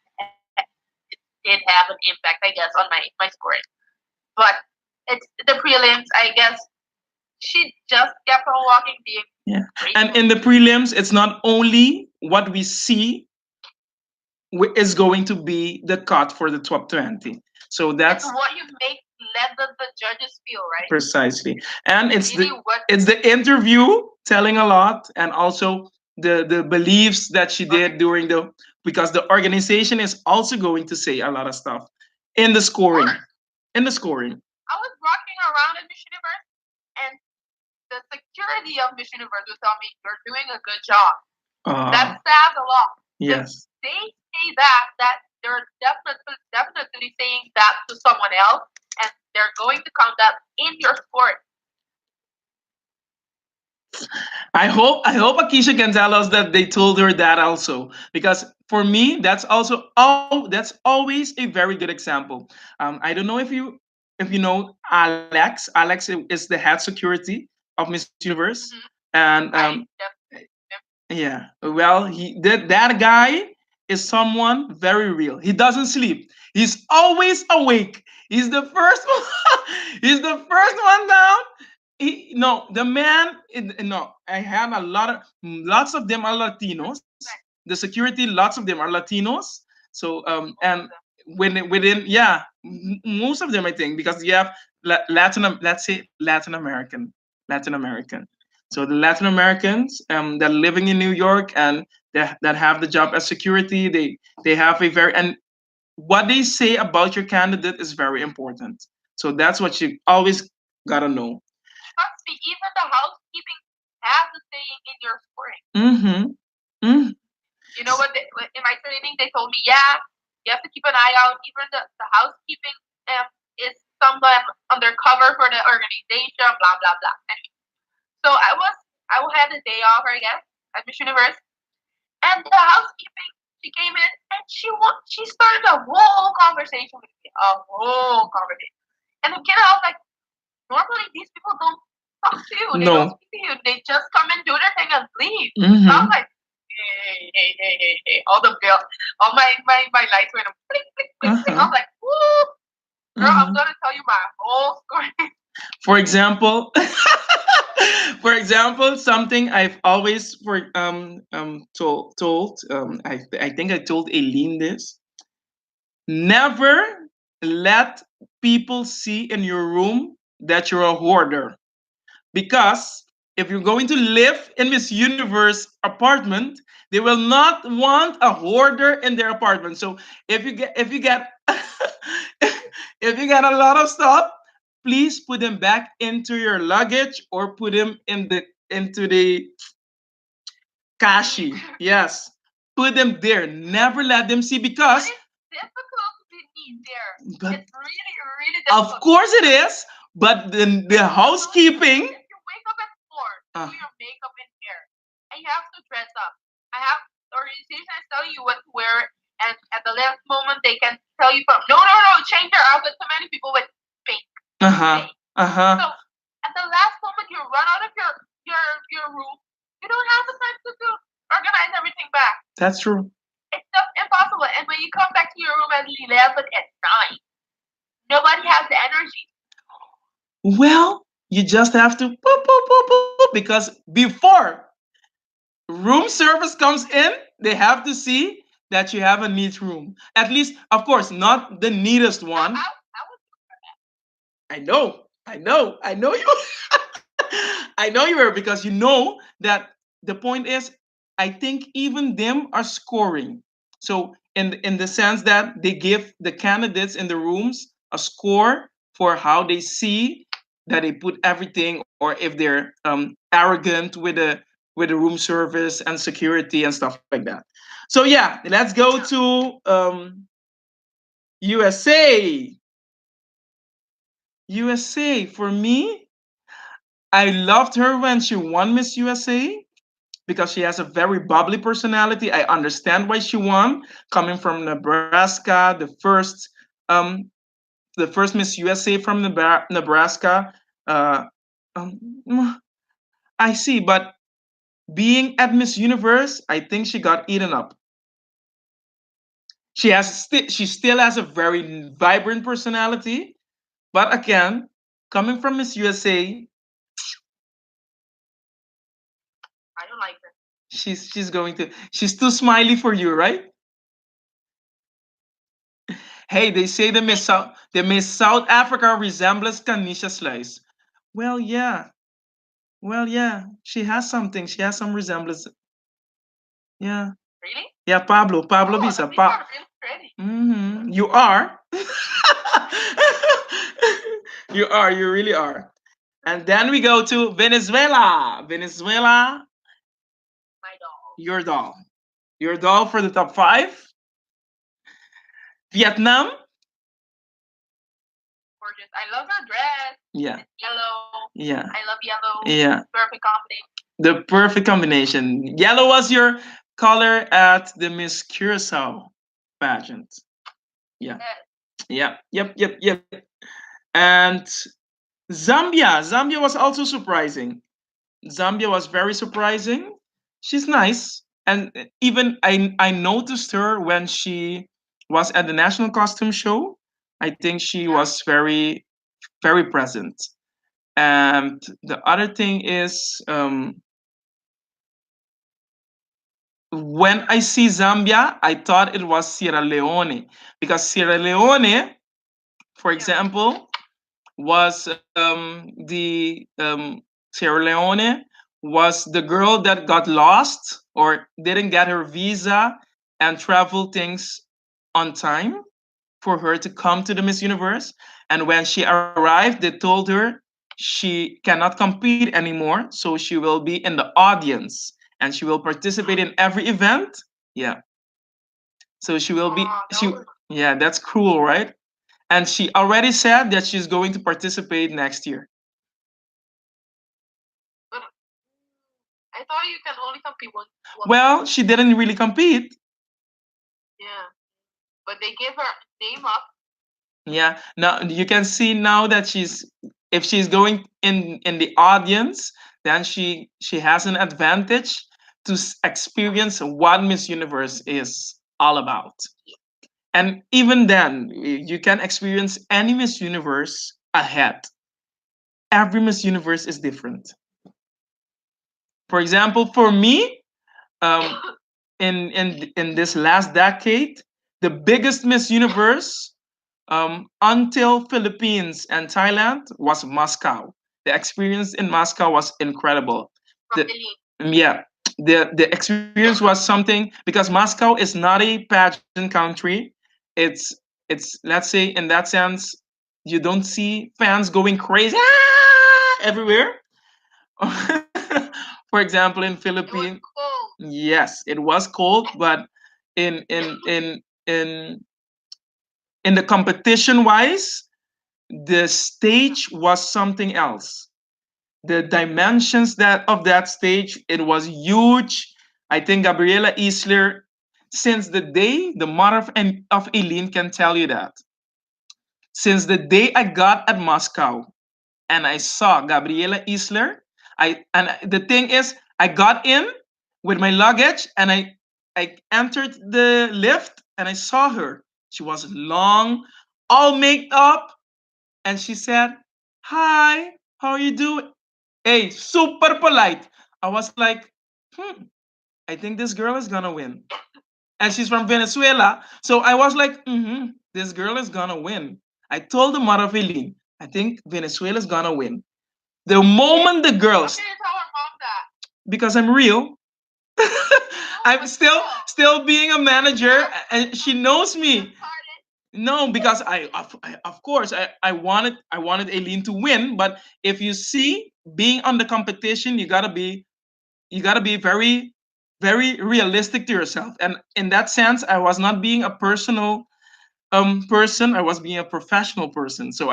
did have an impact, I guess, on my scoring. But it's the prelims. I guess she just kept on walking, being Yeah. great. And in the prelims, it's not only what we see is going to be the cut for the top 20. So that's It's what you make let the judges feel, right? precisely. And it's Really, the what it's the interview telling a lot, and also the beliefs that she did during the, because the organization is also going to say a lot of stuff in the scoring. In the scoring. I was walking around in Miss Universe, and the security of Miss Universe would tell me, "You're doing a good job." That says a lot. Yes. If they say that they're definitely saying that to someone else, and they're going to count that in your score. I hope Akisha can tell us that they told her that also, because for me that's also, that's always a very good example. I don't know if you know Alex. Alex is the head security of Miss Universe, and yeah, well, that guy is someone very real. He doesn't sleep. He's always awake. He's the first one. He's the first one down. No, the man. No, I have lots of them are Latinos. The security, lots of them are Latinos. So and within, yeah, most of them I think, because you have Latin, let's say Latin American. Latin American. So the Latin Americans that are living in New York and that have the job as security, they have a very, and what they say about your candidate is very important. So that's what you always gotta know. Trust me, even the housekeeping has a say in your scoring. Mm-hmm. Mm-hmm. You know what? In my training, they told me, yeah, you have to keep an eye out. Even the housekeeping is someone undercover for the organization. Blah blah blah. Anyway, so I had a day off, I guess, at Miss Universe, and the housekeeping, she came in and she started a whole conversation with me, a whole conversation. And again, I was like, normally these people don't talk to you. They don't No. speak to you. They just come and do their thing and leave. Mm-hmm. So I was like, hey. All the bill, all my lights went up. Blink, blink, blink, blink. I was like, woo, girl, I'm gonna tell you my whole story. For example, for example, something I've always told I think I told Aileen this. Never let people see in your room that you're a hoarder. Because if you're going to live in Miss Universe apartment, they will not want a hoarder in their apartment. So if you get if you get a lot of stuff, please put them back into your luggage or put them into the kashi. Yes. Put them there. Never let them see because it's difficult to be neat there. But it's really difficult. of course it is. But the housekeeping. You wake up at 4, do your makeup and hair, and you have to dress up. I have the organization is telling you what to wear, and at the last moment they can tell you from no, change your outfit. So many people with pink. So at the last moment you run out of your room. You don't have the time to organize everything back. That's true. It's just impossible. And when you come back to your room at 11 at night, nobody has the energy. Well, you just have to boop, boop, boop, boop, because before room service comes in, they have to see that you have a neat room. At least, of course, not the neatest one. I know you. I know you were because you know that the point is, I think even them are scoring. So in the sense that they give the candidates in the rooms a score for how they see that they put everything, or if they're arrogant with the room service and security and stuff like that. So yeah, let's go to USA. USA for me, I loved her when she won Miss USA because she has a very bubbly personality. I understand why she won, coming from Nebraska, um, the first Miss USA from Nebraska. Uh, um, I see, but being at Miss Universe, I think she got eaten up. She still has a very vibrant personality, but again, coming from Miss USA, I don't like her. She's too smiley for you, right? Hey, they say the Miss South Africa resembles Kanisha Sluis. Well, yeah. Well, yeah. She has something. She has some resemblance. Yeah. Really? Yeah, Pablo Bisa. You are. You are. You really are. And then we go to Venezuela. Venezuela. My doll. Your doll. Your doll for the top 5. Vietnam. Gorgeous. I love her dress. Yeah. It's yellow. Yeah. I love yellow. Yeah. Perfect combination. The perfect combination. Yellow was your color at the Miss Curacao pageant. Yeah. Yes. Yep. And Zambia. Zambia was also surprising. Zambia was very surprising. She's nice. And even I noticed her when she was at the National Costume Show. I think she was very present. And the other thing is, when I see Zambia, I thought it was Sierra Leone because Sierra Leone, for example, was Sierra Leone was the girl that got lost or didn't get her visa and travel things on time for her to come to the Miss Universe. And when she arrived, they told her she cannot compete anymore, so she will be in the audience and she will participate in every event. Yeah. So she will be she yeah, that's cruel, right? And she already said that she's going to participate next year. But I thought you can only compete one. Well, she didn't really compete. Yeah, but they give her name up. Yeah. Now you can see now that she's if she's going in the audience, then she has an advantage to experience what Miss Universe is all about. And even then, you can experience any Miss Universe ahead. Every Miss Universe is different. For example, for me, um, in this last decade, the biggest Miss Universe until Philippines and Thailand was Moscow. The experience in Moscow was incredible. The, yeah, the experience was something because Moscow is not a pageant country. It's let's say in that sense you don't see fans going crazy everywhere. For example, in Philippines, yes, it was cold, but in in in in in the competition wise, the stage was something else. The dimensions that of that stage, it was huge. I think Gabriela Isler, since the day the mother of Eileen can tell you that. Since the day I got at Moscow and I saw Gabriela Isler, the thing is, I got in with my luggage and I entered the lift and I saw her. She was long, all made up, and she said, "Hi, how are you doing?" Hey, super polite. I was like, I think this girl is gonna win. And she's from Venezuela. So I was like, this girl is gonna win. I told the mother of Eileen, I think Venezuela's gonna win. The moment the girls, because I'm real, I'm still being a manager, and she knows me. No, because of course I wanted Aileen to win, but if you see being on the competition, you gotta be very realistic to yourself. And in that sense, I was not being a personal person. I was being a professional person. So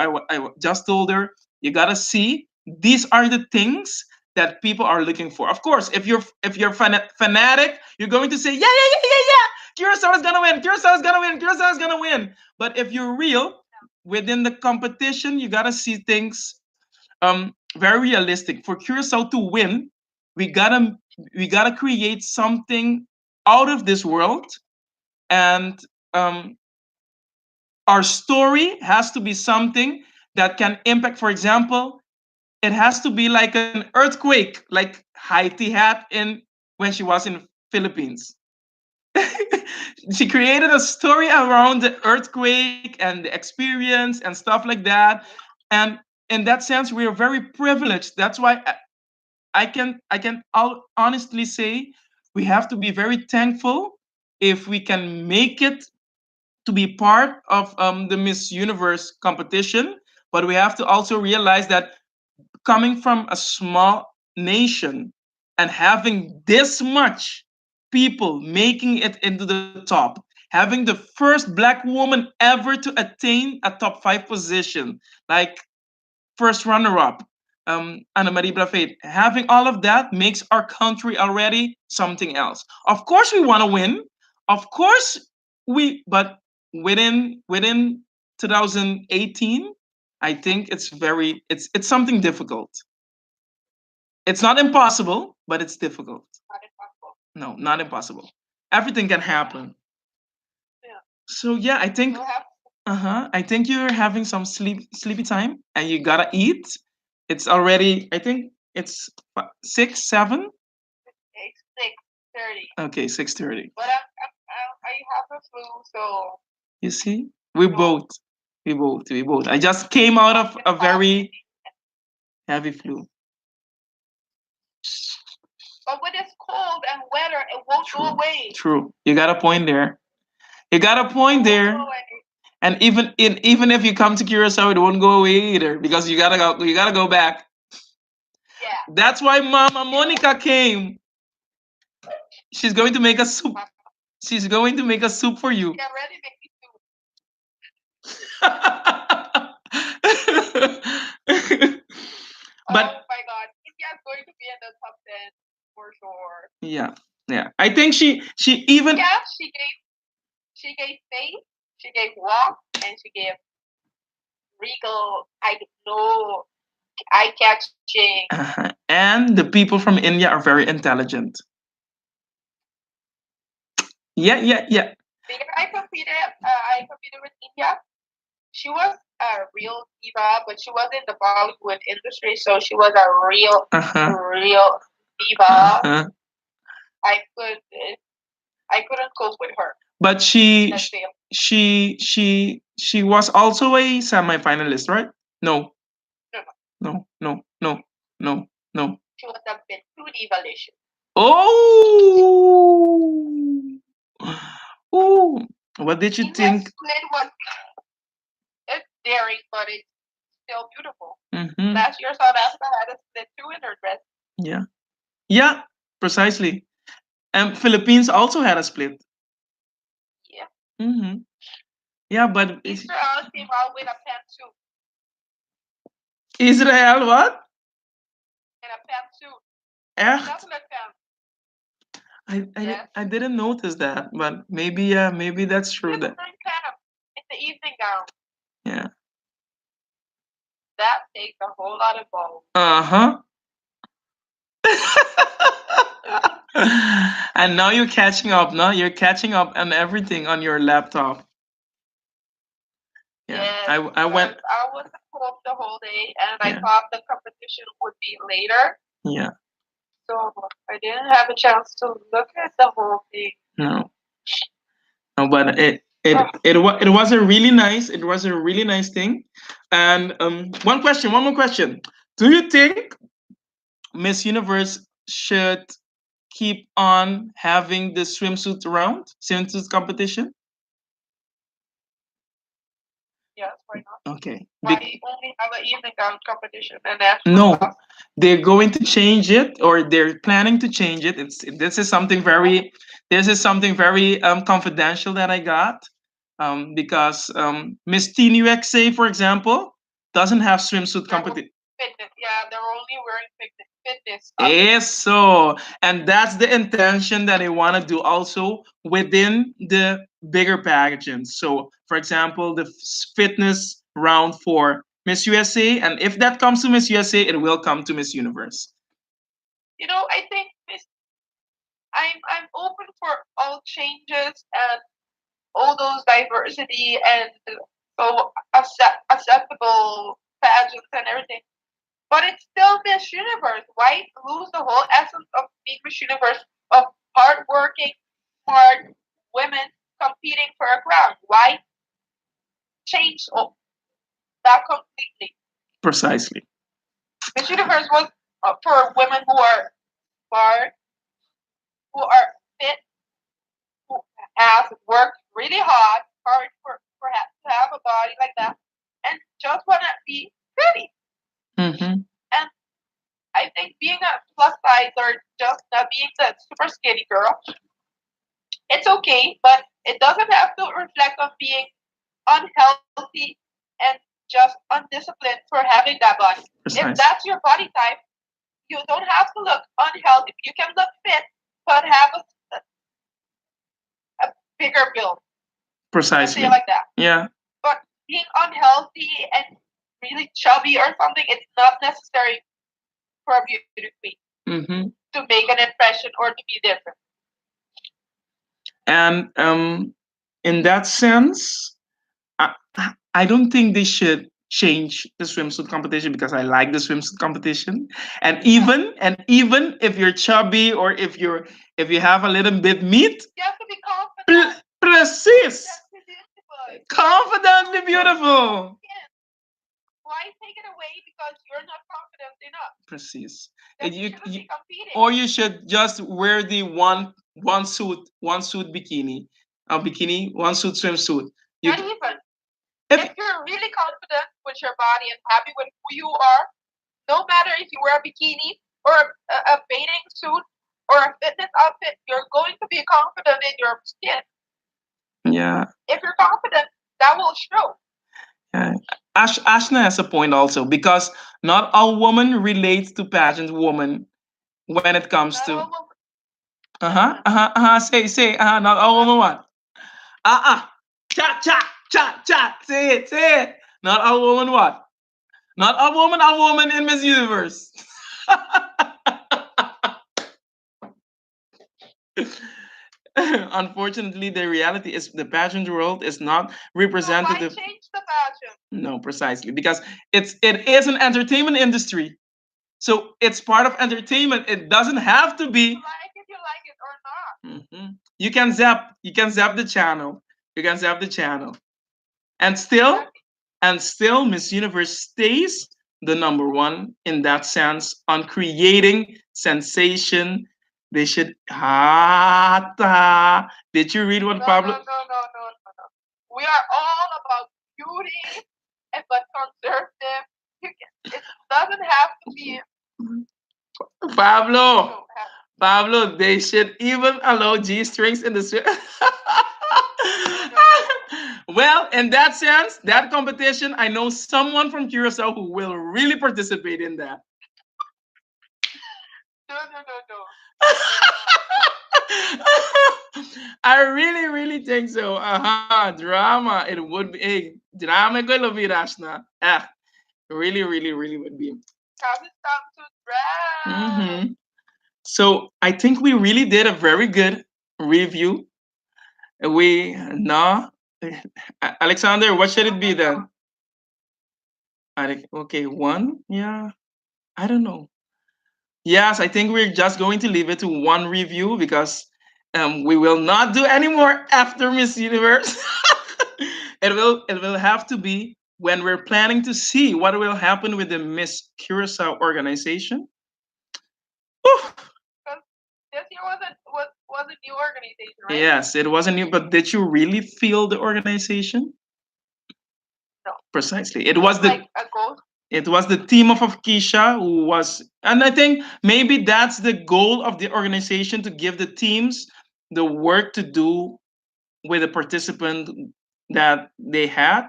just told her, you gotta see these are the things that people are looking for. Of course, if you're fanatic, you're going to say, yeah. Curacao is gonna win. Curacao is gonna win. Curacao is gonna win. But if you're real within the competition, you gotta see things very realistic. For Curacao to win, we gotta we gotta create something out of this world, and um, our story has to be something that can impact. For example, it has to be like an earthquake, like Haiti had in when she was in Philippines. She created a story around the earthquake and the experience and stuff like that. And in that sense, we are very privileged. That's why I can honestly say we have to be very thankful if we can make it to be part of the Miss Universe competition. But we have to also realize that coming from a small nation and having this much people making it into the top, having the first black woman ever to attain a top five position, like first runner up, Anna Marie Blafade, having all of that makes our country already something else. Of course, we want to win. Of course, but within 2018, I think it's something difficult. It's not impossible, but it's difficult. No, not impossible. Everything can happen. So yeah, I think I think you're having some sleepy time and you gotta eat. It's already I think it's 6, 7. It's 6:30. Okay, 6:30. But I have a flu, so you see, we both. I just came out of a very heavy flu. But when it's cold and weather, it won't go away. True. You got a point there. You got a point there. And even if you come to Curacao, it won't go away either because you gotta go. You gotta go back. Yeah. That's why Mama Monica came. She's going to make a soup. She's going to make a soup for you. Get ready, make me soup. But oh my God, India's going to be in the top 10 for sure. Yeah, yeah. I think she even Yeah, she gave faith, she gave walk, and she gave regal. I don't know, eye catching. And the people from India are very intelligent. Yeah. Because I competed with India. She was a real diva, but she was in the Bollywood industry, so she was a real diva. I couldn't cope with her. But she was also a semi-finalist, right? No. No. She was a bit too divalicious. Oh, what did you think? Split was it's daring, but it's still beautiful. Mm-hmm. Last year, South Africa had a split too in her dress. Yeah, precisely. And Philippines also had a split. Yeah. Mm-hmm. Yeah, but Israel came out with a pantsuit. Israel what? In a pantsuit. Echt? Yes. I didn't notice that, but maybe that's true. It's the evening gown. Yeah. That takes a whole lot of balls. And now you're catching up, no? You're catching up on everything on your laptop. Yeah. Yes, I was home the whole day, and I thought the competition would be later. Yeah. So I didn't have a chance to look at the whole thing. No, but it was a really nice thing. And one more question. Do you think Miss Universe should keep on having the swimsuit competition? Yes, why not? Okay. Why only have an evening gown competition and that's no, they're going to change it, or they're planning to change it. This is something very confidential that I got. Because Miss Teen USA, for example, doesn't have swimsuit competition. Yeah, they're only wearing fitness. Yes, so, and that's the intention that they want to do also within the bigger pageants. So, for example, the fitness round for Miss USA, and if that comes to Miss USA, it will come to Miss Universe. I think I'm open for all changes and all those diversity and so acceptable pageants and everything. But it's still Miss Universe. Why lose the whole essence of being Miss Universe, of hardworking, smart women competing for a crown? Why change that completely? Precisely. Miss Universe was for women who are smart, who are fit, who have worked really hard to have a body like that, and just want to be pretty. Mm-hmm. And I think being a plus size or just being the super skinny girl, it's okay, but it doesn't have to reflect on being unhealthy and just undisciplined for having that body. If that's your body type, you don't have to look unhealthy. You can look fit, but have a bigger build. Precisely. Say it like that. Yeah. But being unhealthy and really chubby or something, it's not necessary for a beauty queen to make an impression or to be different. And in that sense, I don't think they should change the swimsuit competition because I like the swimsuit competition. And even if you're chubby or if you have a little bit meat, you have to be confident. Precis. Confidently beautiful. why take it away because you're not confident enough? Precise. Then you shouldn't be competing. Or you should just wear the one suit bikini, a bikini, one suit swimsuit. You Not even. if If you're really confident with your body and happy with who you are, no matter if you wear a bikini or a bathing suit or a fitness outfit, you're going to be confident in your skin. yeah. If you're confident, that will show. Yeah. Ashna has a point also because not all women relate to pageant woman when it comes Not to all women. say not all women what cha cha cha cha say it not all women what not all woman in Miss Universe. Unfortunately, the reality is the pageant world is not So why representative. change the pageant? No, precisely because it is an entertainment industry, so it's part of entertainment. It doesn't have to be. You like it or not. You can zap the channel. You can zap the channel, and still, Miss Universe stays the number one in that sense on creating sensation. They should Did you read what Pablo? No. We are all about beauty and but conservative. It doesn't have to be. Pablo. Pablo, they should even allow G strings in the well, in that sense, that competition, I know someone from Curacao who will really participate in that. No. I really think so. Drama. It would be. Hey, drama ko labi Rashna. Really would be. Because it's time to dress. So I think we really did a very good review. We no, Alexander, what should it be then? Okay, one. Yeah, I don't know. Yes, I think we're just going to leave it to one review because we will not do any more after Miss Universe. It will have to be when we're planning to see what will happen with the Miss Curacao organization. Because this year was a new organization, right? Yes, it wasn't new, but did you really feel the organization? No. Precisely. It was like a ghost. it was the team of Keisha who was, and I think maybe that's the goal of the organization to give the teams the work to do with the participant that they had.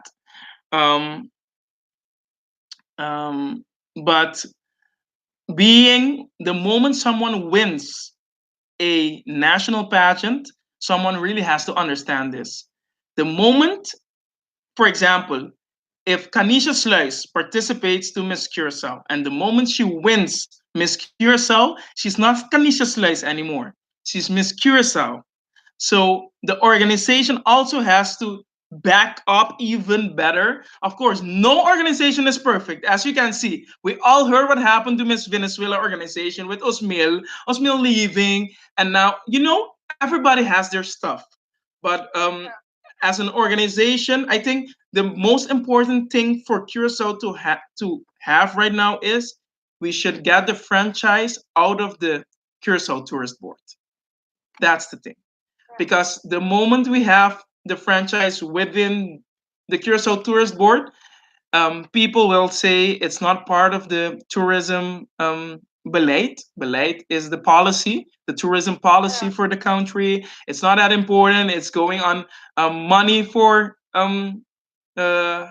Um, but being the moment someone wins a national pageant, someone really has to understand this. The moment, for example, if Kanisha Sluis participates to Miss Curacao and the moment she wins Miss Curacao, she's not Kanisha Sluis anymore. She's Miss Curacao. So the organization also has to back up even better. Of course, no organization is perfect. As you can see, we all heard what happened to Miss Venezuela organization with Osmil leaving, and now everybody has their stuff. But as an organization, I think the most important thing for Curacao to have right now is we should get the franchise out of the Curacao Tourist Board. That's the thing, because the moment we have the franchise within the Curacao Tourist Board, people will say it's not part of the tourism beleid. Beleid is the policy, the tourism policy for the country. It's not that important. It's going on money for uh, the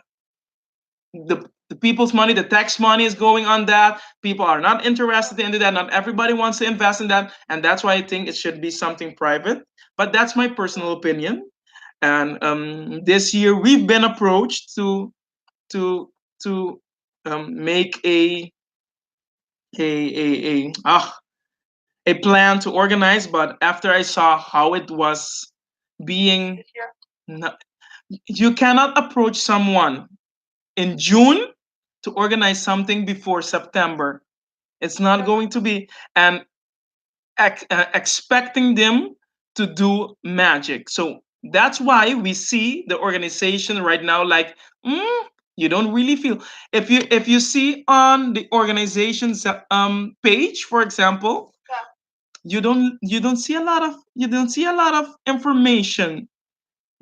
people's money, the tax money is going on that. People are not interested in that. Not everybody wants to invest in that, and that's why I think it should be something private. But that's my personal opinion. And this year we've been approached to to make a a plan to organize. But after I saw how it was being, you cannot approach someone in June to organize something before September. It's not going to be, and expecting them to do magic. So that's why we see the organization right now like, You don't really feel, if you see on the organization's page, for example, Yeah. you don't see a lot of information.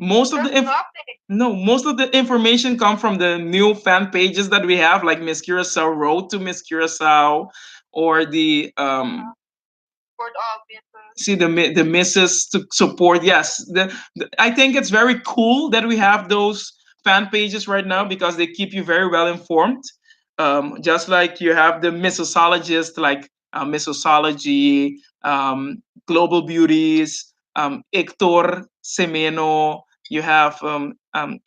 Most of There's the nothing. no, most of the information come from the new fan pages that we have, like Miss Curacao Road to Miss Curacao, or the For all business. see the misses to support. Yes, I think it's very cool that we have those fan pages right now because they keep you very well informed. Just like you have the missosologist, like missosology, global beauties, Hector Semeno. You have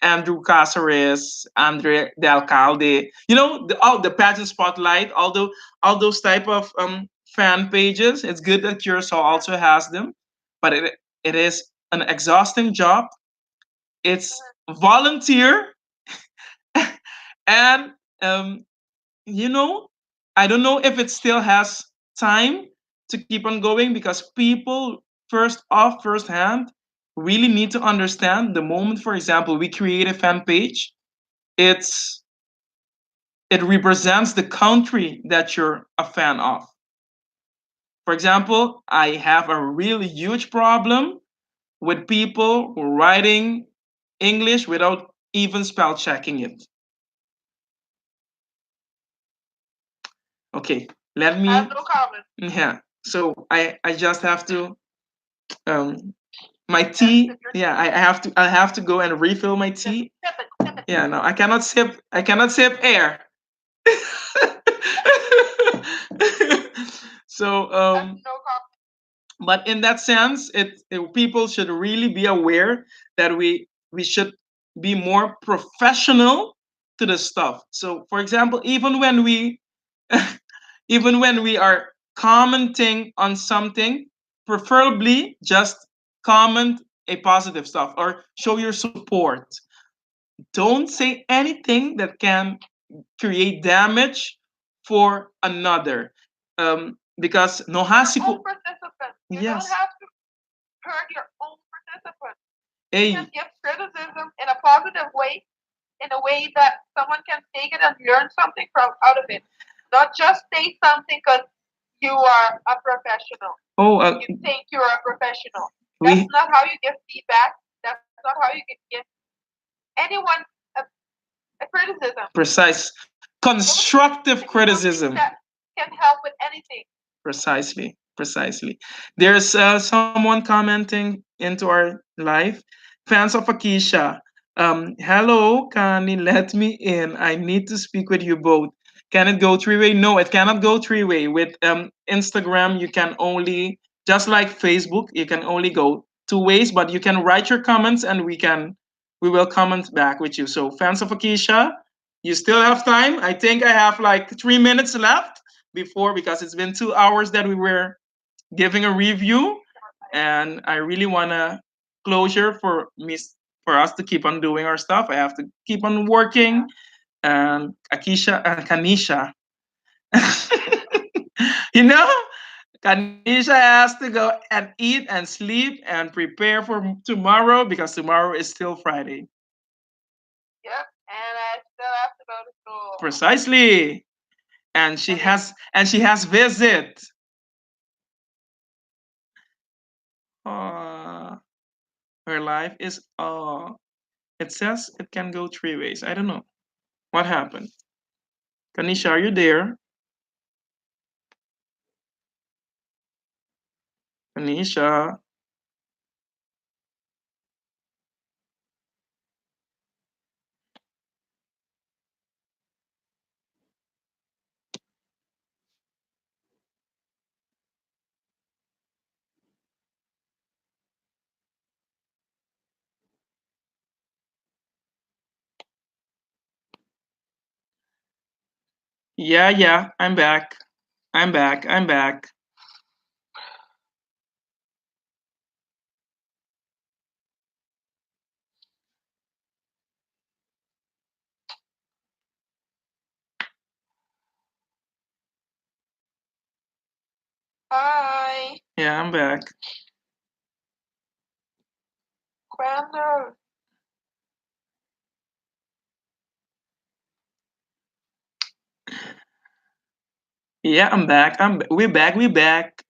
Andrew Caceres, Andre de Alcalde. You know, all the pageant spotlight, all those type of fan pages. It's good that Curacao also has them, but it is an exhausting job. It's volunteer, and um, you know, I don't know if it still has time to keep on going because people first hand really need to understand the moment. For example, we create a fan page. It's it represents the country that you're a fan of. For example, I have a really huge problem with people writing English without even spell checking it. Okay, let I have me. no comment. Yeah. So I just have to my tea. Exit your Yeah, I have to go and refill my sip, tea. sip it, sip it. Yeah, no, I cannot sip air. So That's no comment. but in that sense, people should really be aware that we should be more professional to the stuff. So for example, even when we are commenting on something, preferably just comment a positive stuff or show your support. Don't say anything that can create damage for another, because no Your hasico. own participant. You don't Yes. have to hurt your own participant. You Hey, can give criticism in a positive way, in a way that someone can take it and learn something from out of it. Not just say something because you are a professional. oh, You think you're a professional. That's we not how you give feedback. That's not how you can give anyone a, a criticism. precise Give constructive something criticism. that can help with anything. Precisely, precisely. There's someone commenting into our live. Fans of Akisha. Hello, Kani, let me in. I need to speak with you both. Can it go three-way? No, it cannot go three-way. With Instagram, you can only, just like Facebook, you can only go two ways, but you can write your comments and we will comment back with you. So, fans of Akisha, you still have time. I think I have like 3 minutes left before, because it's been 2 hours that we were giving a review, and I really wanna closure for me, for us to keep on doing our stuff. I have to keep on working, and Akisha and Kanisha, you know, Kanisha has to go and eat and sleep and prepare for tomorrow because tomorrow is still Friday. Yep. And I still have to go to school. Precisely, I mean, and she has visit. Uh, her life is it says it can go three ways. I don't know what happened. Kanisha, are you there? Kanisha. Yeah, yeah, I'm back. I'm back. I'm back. hi, Yeah, I'm back. Gwendell. Yeah, I'm back. We're back. We're back.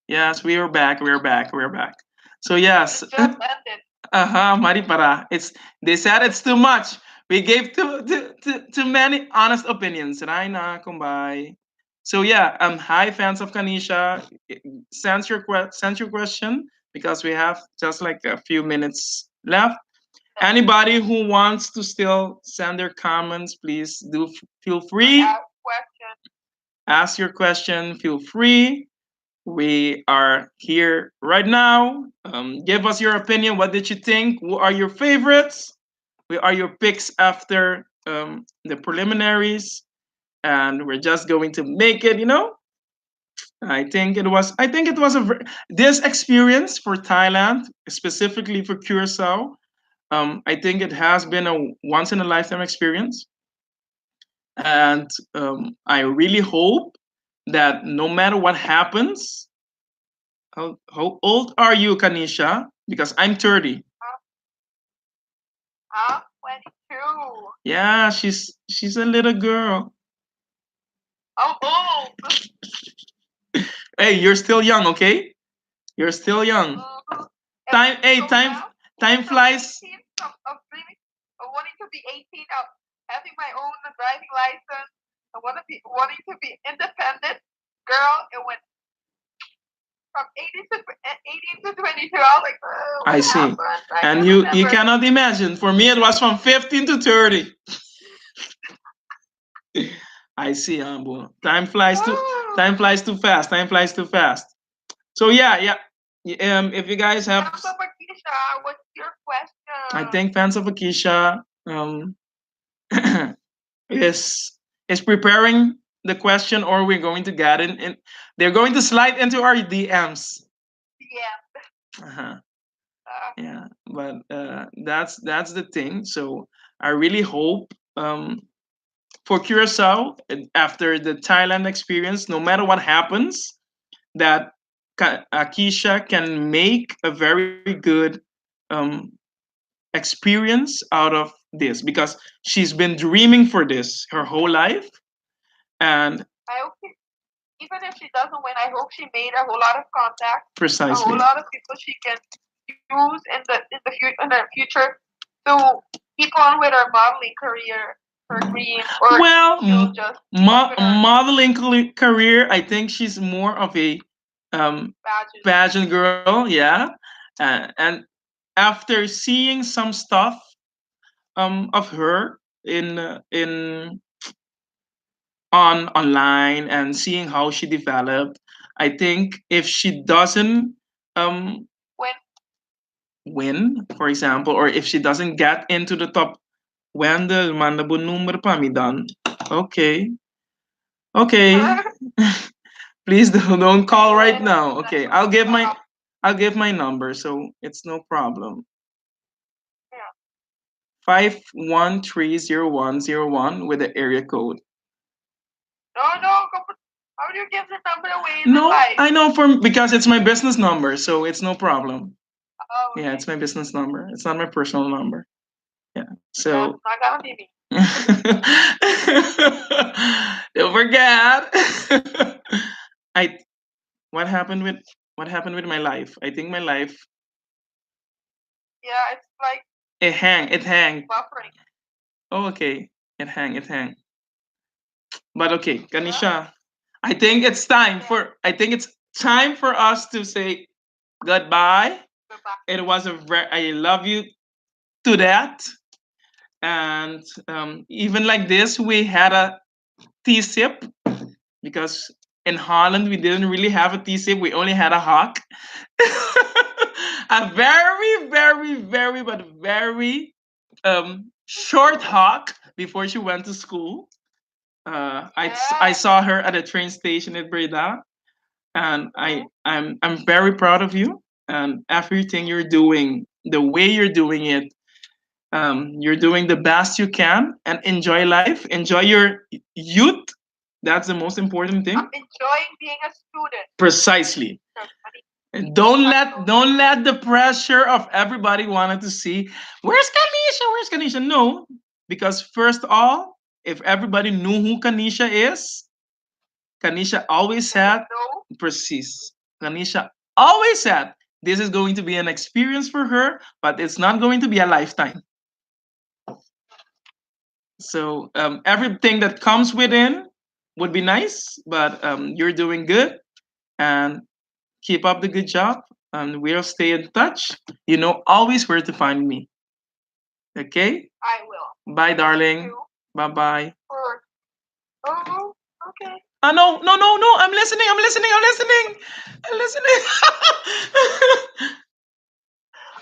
Yes, we are back. We're back. We're back. So It yes, just ended. Mari para. It's they said it's too much. We gave too many honest opinions. Raina, kumbay. So yeah, hi fans of Kanisha. Send your question because we have just like a few minutes left. Anybody who wants to still send their comments, please do feel free. Ask question. Ask your question. Feel free. We are here right now. Give us your opinion. What did you think? Who are your favorites? We are your picks after the preliminaries, and we're just going to make it. I think it was. I think it was this experience for Thailand, specifically for Curacao. I think it has been a once in a lifetime experience, and I really hope that no matter what happens, how old are you, Kanisha? Because I'm 30. I'm 22. Yeah, she's a little girl. I'm old. Hey, you're still young, okay? You're still young. And Time, hey, so time, now, time from flies. 18, of dreaming, of wanting to be 18, of having my own driving license, I want to be wanting to be independent girl. It went from 18 to 22. I was like, I what see. happened? I And can't you remember. cannot imagine. For me, it was from 15 to 30. I see, Ambo. Time flies too fast. Time flies too fast. So yeah, yeah. If you guys have, So, Patricia, what's your I question? think fans of Akisha is is preparing the question, or we're going to get it. In, they're going to slide into our DMs. Yeah. Uh-huh. Uh, Yeah, but that's the thing. So I really hope for Curacao after the Thailand experience, no matter what happens, that Akisha can make a very good um, experience out of this because she's been dreaming for this her whole life, and I hope even if she doesn't win, I hope she made a whole lot of contacts, a precisely. whole lot of people she can use in the future to keep on with her modeling career, her dream, or Well, she'll just keep up with her modeling career, I think she's more of a um, badges. pageant girl, yeah. And after seeing some stuff of her in on online and seeing how she developed, I think if she doesn't um, When win, for example, or if she doesn't get into the top, Wendell, mandabo number pa mi dan. Okay, okay. Please don't call right now. Okay, I'll give my number, so it's no problem. yeah. 5130101 with the area code. No, how do you give the number away in the No, live? I know from because it's my business number, so it's no problem. Oh, Yeah, okay. it's my business number. It's not my personal number. Yeah. That's So not gonna be me. don't forget. I what happened with my life? I think my life Yeah, it's like it hang. buffering. Oh, okay. It hang. But okay, Huh? Kanisha, Yeah. I think it's time for us to say goodbye. Goodbye. It was I love you to that. And even like this, we had a tea sip because in Holland we didn't really have a tea sip. We only had a hawk. A very, very, very, but very short hawk before she went to school. I Yeah. saw her at a train station in Breda, and Mhm. I'm very proud of you and everything you're doing, the way you're doing it. You're doing the best you can and enjoy life, enjoy your youth. That's the most important I'm thing. enjoying being a student. Precisely. And don't let the pressure of everybody wanted to see where's Kanisha, where's Kanisha. No, because first all if everybody knew who Kanisha is, Kanisha always said, No. precis. Kanisha always said, this is going to be an experience for her, but it's not going to be a lifetime. So everything that comes within would be nice, but you're doing good and keep up the good job. And we'll stay in touch. You know always where to find me. Okay? I will. Bye, Thank darling. you Bye bye. for. Oh, okay. No, no, no, no. I'm listening. I'm listening. I'm listening. I'm listening.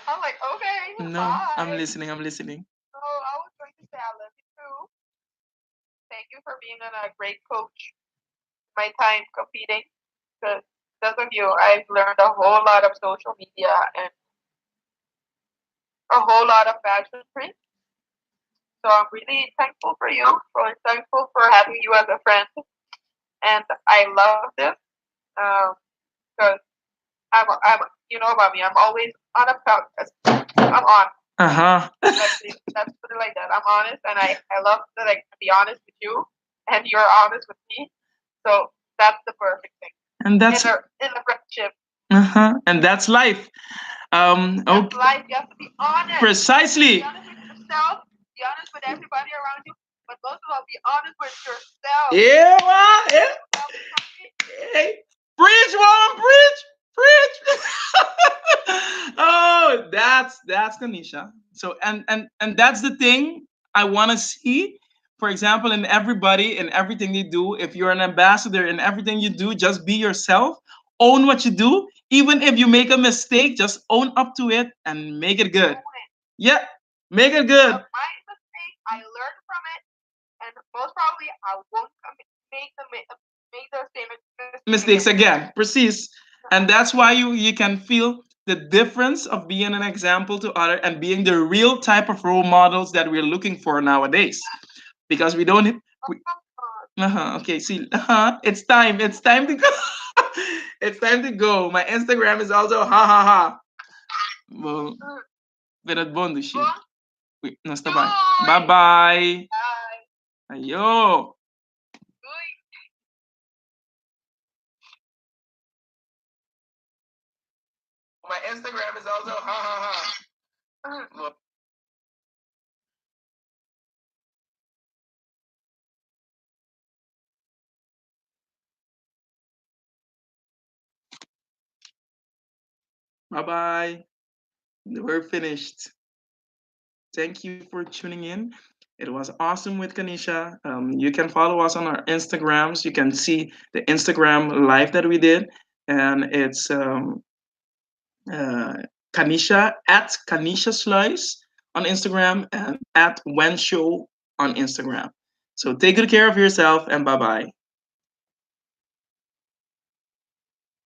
I'm like, okay, No, I'm bye. listening. I'm listening. So I was going to say I love you too. Thank you for being a great coach. My time competing because of you, I've learned a whole lot of social media and a whole lot of fashion trends. So I'm really thankful for you. Really thankful for having you as a friend. And I love this because I'm, you know about me. I'm always on a I'm on. Let's put it like that. I'm honest, and I love that I can be honest with you, and you're honest with me. So that's the perfect thing. And that's in a friendship. And that's life. That's Okay. life. You have to be honest. Precisely. Be honest with yourself. Be honest with everybody around you. But most of all, be honest with yourself. Yeah, well, yeah. Hey, preach, mom, preach, preach. Oh, that's Kanisha. So and that's the thing I want to see. For example, in everybody, in everything you do, if you're an ambassador in everything you do, just be yourself. Own what you do. Even if you make a mistake, just own up to it and make it good. Yeah, make it good. My mistake, I learned from it, and most probably I won't make the same mistakes again. Precis. And that's why you can feel the difference of being an example to other and being the real type of role models that we're looking for nowadays. Because we don't. Okay, see, it's time. It's time to go. It's time to go. My Instagram is also ha ha ha. Well, verat bom, Dushi. Não está bem. Bye bye. Ayo. My Instagram is also ha ha ha. Well, bye bye. We're finished. Thank you for tuning in. It was awesome with Kanisha. You can follow us on our Instagrams. You can see the Instagram live that we did, and it's uh, Kanisha at Kanisha Sluis on Instagram and at When Show on Instagram. So take good care of yourself and bye bye.